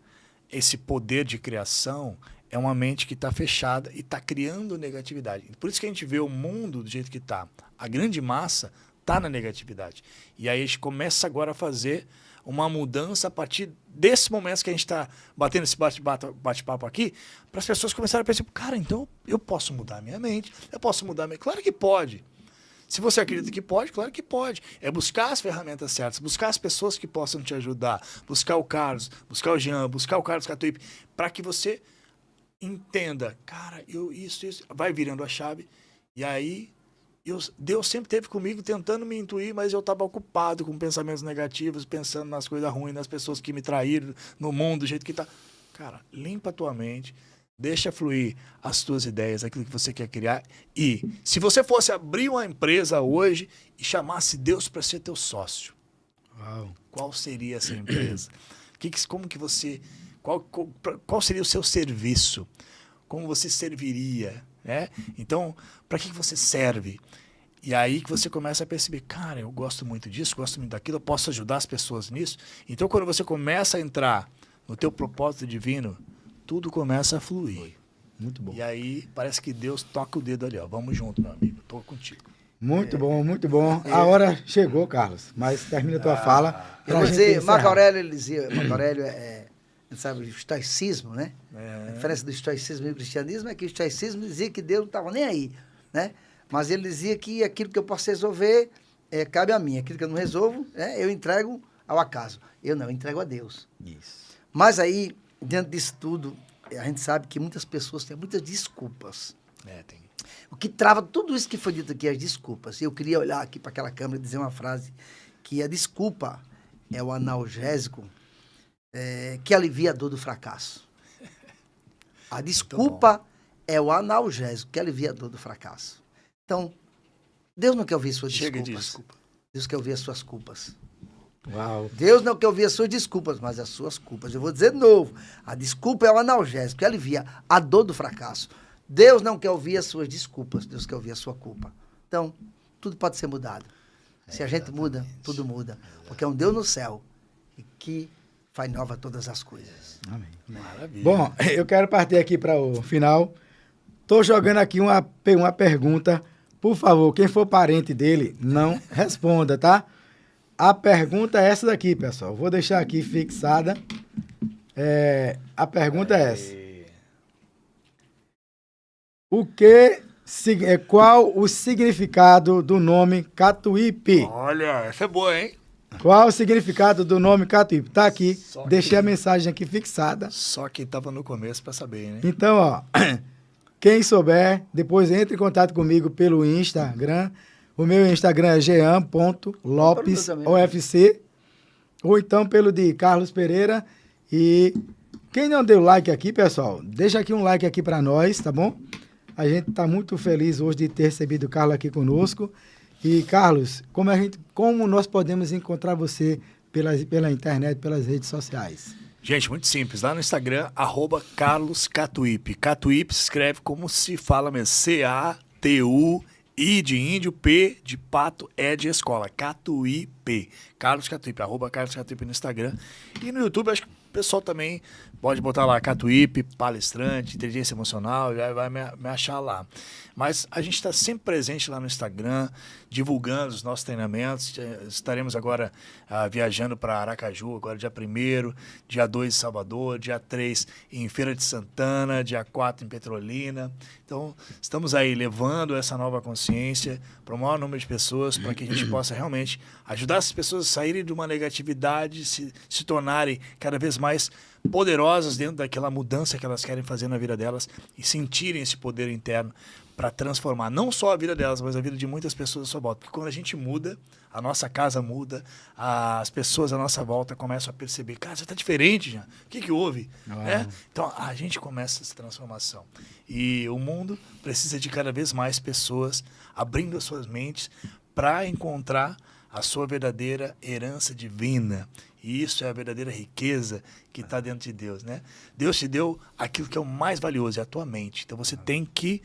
esse poder de criação é uma mente que está fechada e está criando negatividade. Por isso que a gente vê o mundo do jeito que está. A grande massa está na negatividade. E aí a gente começa agora a fazer uma mudança a partir desse momento que a gente está batendo esse bate-papo aqui, para as pessoas começarem a pensar, cara, então eu posso mudar a minha mente, eu posso mudar a minha... Claro que pode. Se você acredita que pode, claro que pode. É buscar as ferramentas certas, buscar as pessoas que possam te ajudar, buscar o Carlos, buscar o Jean, buscar o Carlos Catuípe, para que você entenda, cara, isso, vai virando a chave, e aí Deus sempre esteve comigo tentando me intuir, mas eu estava ocupado com pensamentos negativos, pensando nas coisas ruins, nas pessoas que me traíram, no mundo, do jeito que tá. Cara, limpa a tua mente, deixa fluir as tuas ideias, aquilo que você quer criar, e se você fosse abrir uma empresa hoje e chamasse Deus para ser teu sócio, qual seria essa empresa? Como que você... Qual seria o seu serviço? Como você serviria? Né? Então, para que você serve? E aí que você começa a perceber, cara, eu gosto muito disso, gosto muito daquilo, eu posso ajudar as pessoas nisso. Então, quando você começa a entrar no teu propósito divino, tudo começa a fluir. Muito bom. E aí, parece que Deus toca o dedo ali, ó. Vamos junto, meu amigo, tô contigo. Muito bom, muito bom. A hora chegou, Carlos, mas termina a tua fala. Eu vou dizer, Marco Aurélio, ele dizia, Marco Aurélio sabe, o estoicismo, né? A diferença do estoicismo e do cristianismo é que o estoicismo dizia que Deus não estava nem aí, né? Mas ele dizia que aquilo que eu posso resolver cabe a mim, aquilo que eu não resolvo, eu entrego ao acaso. Eu não, eu entrego a Deus. Isso. Mas aí, dentro disso tudo, a gente sabe que muitas pessoas têm muitas desculpas. Tem. O que trava tudo isso que foi dito aqui, as desculpas. Eu queria olhar aqui para aquela câmera e dizer uma frase, que a desculpa é o analgésico que alivia a dor do fracasso. A desculpa é o analgésico que alivia a dor do fracasso. Então, Deus não quer ouvir suas desculpas. Deus quer ouvir as suas culpas. Uau. Deus não quer ouvir as suas desculpas, mas as suas culpas. Eu vou dizer de novo. A desculpa é o analgésico que alivia a dor do fracasso. Deus não quer ouvir as suas desculpas. Deus quer ouvir a sua culpa. Então, tudo pode ser mudado. Se a gente muda, tudo muda. Porque é um Deus no céu que faz nova todas as coisas. Amém. Maravilha. Bom, eu quero partir aqui para o final. Estou jogando aqui uma pergunta. Por favor, quem for parente dele, não responda, tá? A pergunta é essa daqui, pessoal. Vou deixar aqui fixada. A pergunta é essa. Qual o significado do nome Catuípe? Olha, essa é boa, hein? Qual o significado do nome Catuípe? Tá aqui. Deixei a mensagem aqui fixada. Só quem tava no começo para saber, né? Então, ó, quem souber, depois entre em contato comigo pelo Instagram. O meu Instagram é jean.lopesofc, ou então pelo de Carlos Pereira. E quem não deu like aqui, pessoal, deixa aqui um like aqui para nós, tá bom? A gente está muito feliz hoje de ter recebido o Carlos aqui conosco. E, Carlos, como nós podemos encontrar você pela internet, pelas redes sociais? Gente, muito simples. Lá no Instagram, @CarlosCatuípe. Catuípe se escreve como se fala mesmo. C-A-T-U-I de índio, P de pato, E de escola. Catuípe. Carlos Catuípe, @CarlosCatuípe no Instagram. E no YouTube, acho que o pessoal também pode botar lá Catuípe, palestrante, inteligência emocional, já vai me achar lá. Mas a gente está sempre presente lá no Instagram, divulgando os nossos treinamentos. Estaremos agora viajando para Aracaju, agora dia 1º, dia 2 em Salvador, dia 3 em Feira de Santana, dia 4 em Petrolina. Então, estamos aí levando essa nova consciência para o maior número de pessoas, para que a gente possa realmente ajudar essas pessoas a saírem de uma negatividade, se tornarem cada vez mais poderosas dentro daquela mudança que elas querem fazer na vida delas e sentirem esse poder interno para transformar não só a vida delas, mas a vida de muitas pessoas à sua volta. Porque quando a gente muda, a nossa casa muda, as pessoas à nossa volta começam a perceber, cara, você está diferente, já. O que houve? Então, a gente começa essa transformação. E o mundo precisa de cada vez mais pessoas abrindo as suas mentes para encontrar a sua verdadeira herança divina. E isso é a verdadeira riqueza que está dentro de Deus, né? Deus te deu aquilo que é o mais valioso, é a tua mente. Então, você tem que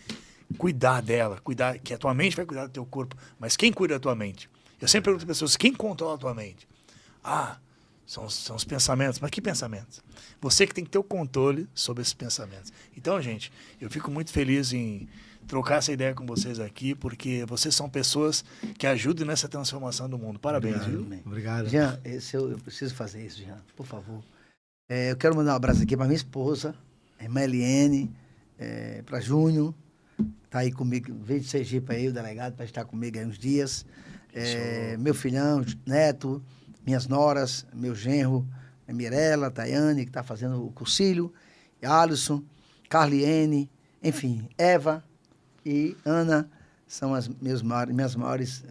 cuidar dela, cuidar, que a tua mente vai cuidar do teu corpo, mas quem cuida da tua mente? Eu sempre pergunto para as pessoas, quem controla a tua mente? São os pensamentos. Mas que pensamentos? Você que tem que ter o controle sobre esses pensamentos. Então, gente, eu fico muito feliz em trocar essa ideia com vocês aqui, porque vocês são pessoas que ajudam nessa transformação do mundo. Parabéns, Obrigado, viu? Obrigado. Jean, eu preciso fazer isso, Jean, por favor. Eu quero mandar um abraço aqui para minha esposa, a irmã Eliene, para Júnior, tá aí comigo, veio de Sergipe aí, o delegado, para estar comigo aí uns dias. Meu filhão, Neto, minhas noras, meu genro, Mirella, Tayane, que está fazendo o cursilho, Alisson, Carliene, enfim, Eva e Ana, são as minhas maiores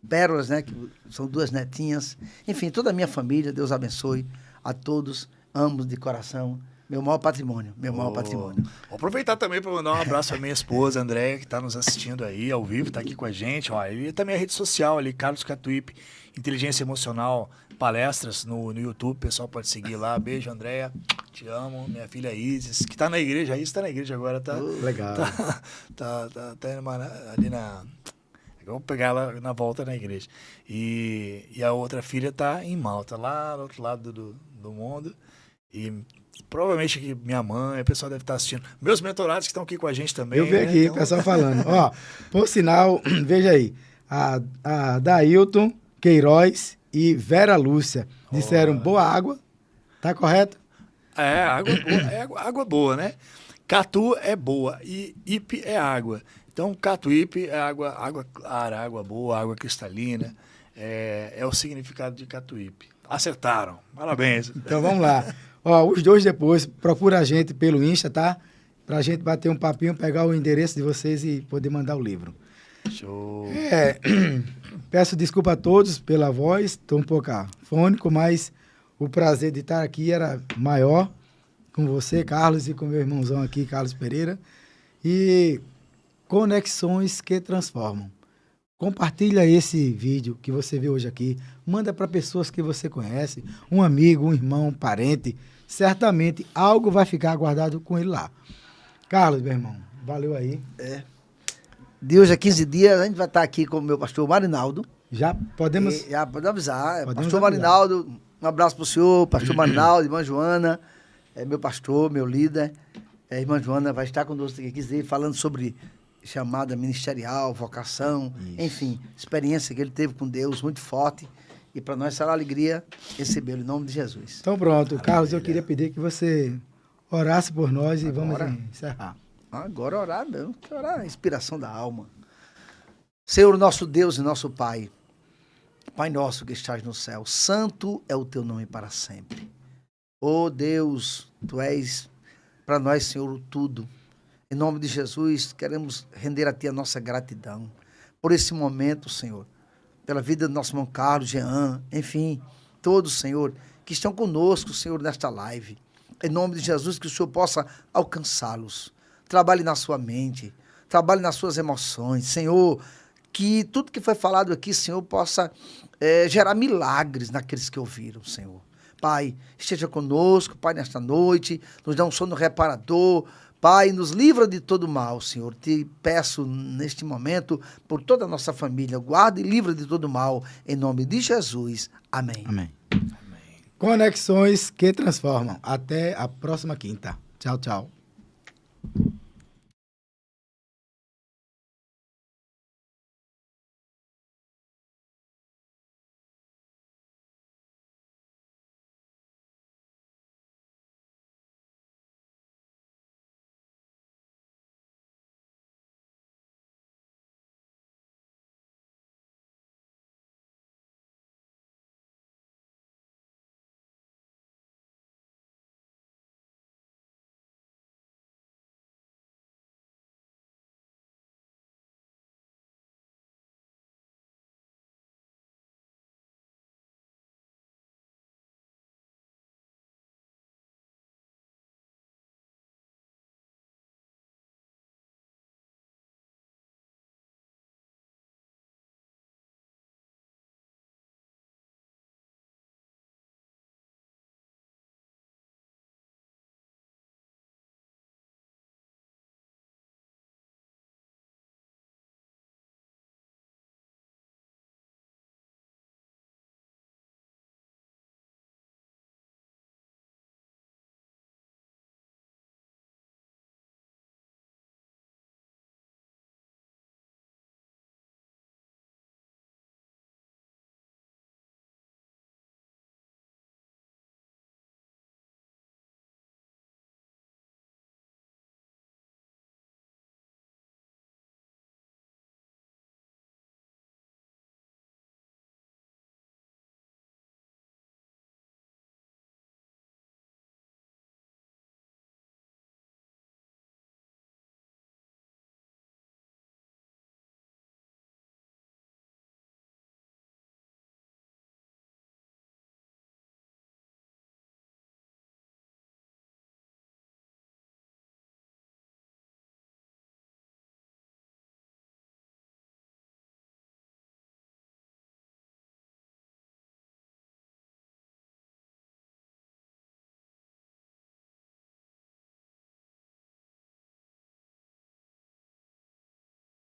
pérolas, né? Que são 2 netinhas. Enfim, toda a minha família, Deus abençoe a todos, amo de coração. Meu maior patrimônio, patrimônio. Vou aproveitar também para mandar um abraço à minha esposa, Andréia, que está nos assistindo aí ao vivo, está aqui com a gente. Ó, e também a rede social ali, Carlos Catuípe, Inteligência Emocional, palestras no YouTube, o pessoal pode seguir lá. Beijo, Andréia, te amo. Minha filha Isis, que está na igreja, a Isis está na igreja agora, tá? Legal. Tá ali na... Vamos pegar ela na volta na igreja. E a outra filha está em Malta, lá do outro lado do mundo. E provavelmente aqui minha mãe, o pessoal deve estar assistindo. Meus mentorados que estão aqui com a gente também. Eu vi aqui, o pessoal falando. Ó, por sinal, veja aí, a Dailton Queiroz e Vera Lúcia disseram boa água, tá correto? Água boa, né? Catu é boa e Ipe é água. Então, Catuípe é água clara, água boa, água cristalina. É o significado de Catuípe. Acertaram. Parabéns. Então, vamos lá. Ó, os dois depois, procura a gente pelo Insta, tá? Pra gente bater um papinho, pegar o endereço de vocês e poder mandar o livro. Show. Peço desculpa a todos pela voz, estou um pouco afônico, mas o prazer de estar aqui era maior com você, Carlos, e com meu irmãozão aqui, Carlos Pereira. E conexões que transformam. Compartilha esse vídeo que você viu hoje aqui, manda para pessoas que você conhece, um amigo, um irmão, um parente, certamente algo vai ficar guardado com ele lá. Carlos, meu irmão, valeu aí. De hoje a 15 dias, a gente vai estar aqui com o meu pastor Marinaldo. Já podemos... Já podemos avisar. Podemos pastor avisar. Marinaldo, um abraço para o senhor, pastor Marinaldo, irmã Joana, meu pastor, meu líder. Irmã Joana vai estar conosco aqui 15 dias, falando sobre chamada ministerial, vocação, enfim, experiência que ele teve com Deus muito forte. E para nós será uma alegria recebê-lo em nome de Jesus. Então pronto, Carlos, eu queria pedir que você orasse por nós e vamos encerrar. Agora orar mesmo, que orar é a inspiração da alma. Senhor, nosso Deus e nosso Pai, Pai nosso que estás no céu, santo é o teu nome para sempre. Ó Deus, tu és para nós, Senhor, tudo. Em nome de Jesus, queremos render a Ti a nossa gratidão por esse momento, Senhor, pela vida do nosso irmão Carlos, Jean, enfim, todos, Senhor, que estão conosco, Senhor, nesta live. Em nome de Jesus, que o Senhor possa alcançá-los. Trabalhe na sua mente, trabalhe nas suas emoções, Senhor, que tudo que foi falado aqui, Senhor, possa gerar milagres naqueles que ouviram, Senhor. Pai, esteja conosco, Pai, nesta noite, nos dá um sono reparador, Pai, nos livra de todo mal, Senhor. Te peço neste momento por toda a nossa família, guarda e livra de todo mal, em nome de Jesus. Amém. Amém. Conexões que transformam. Até a próxima quinta. Tchau, tchau.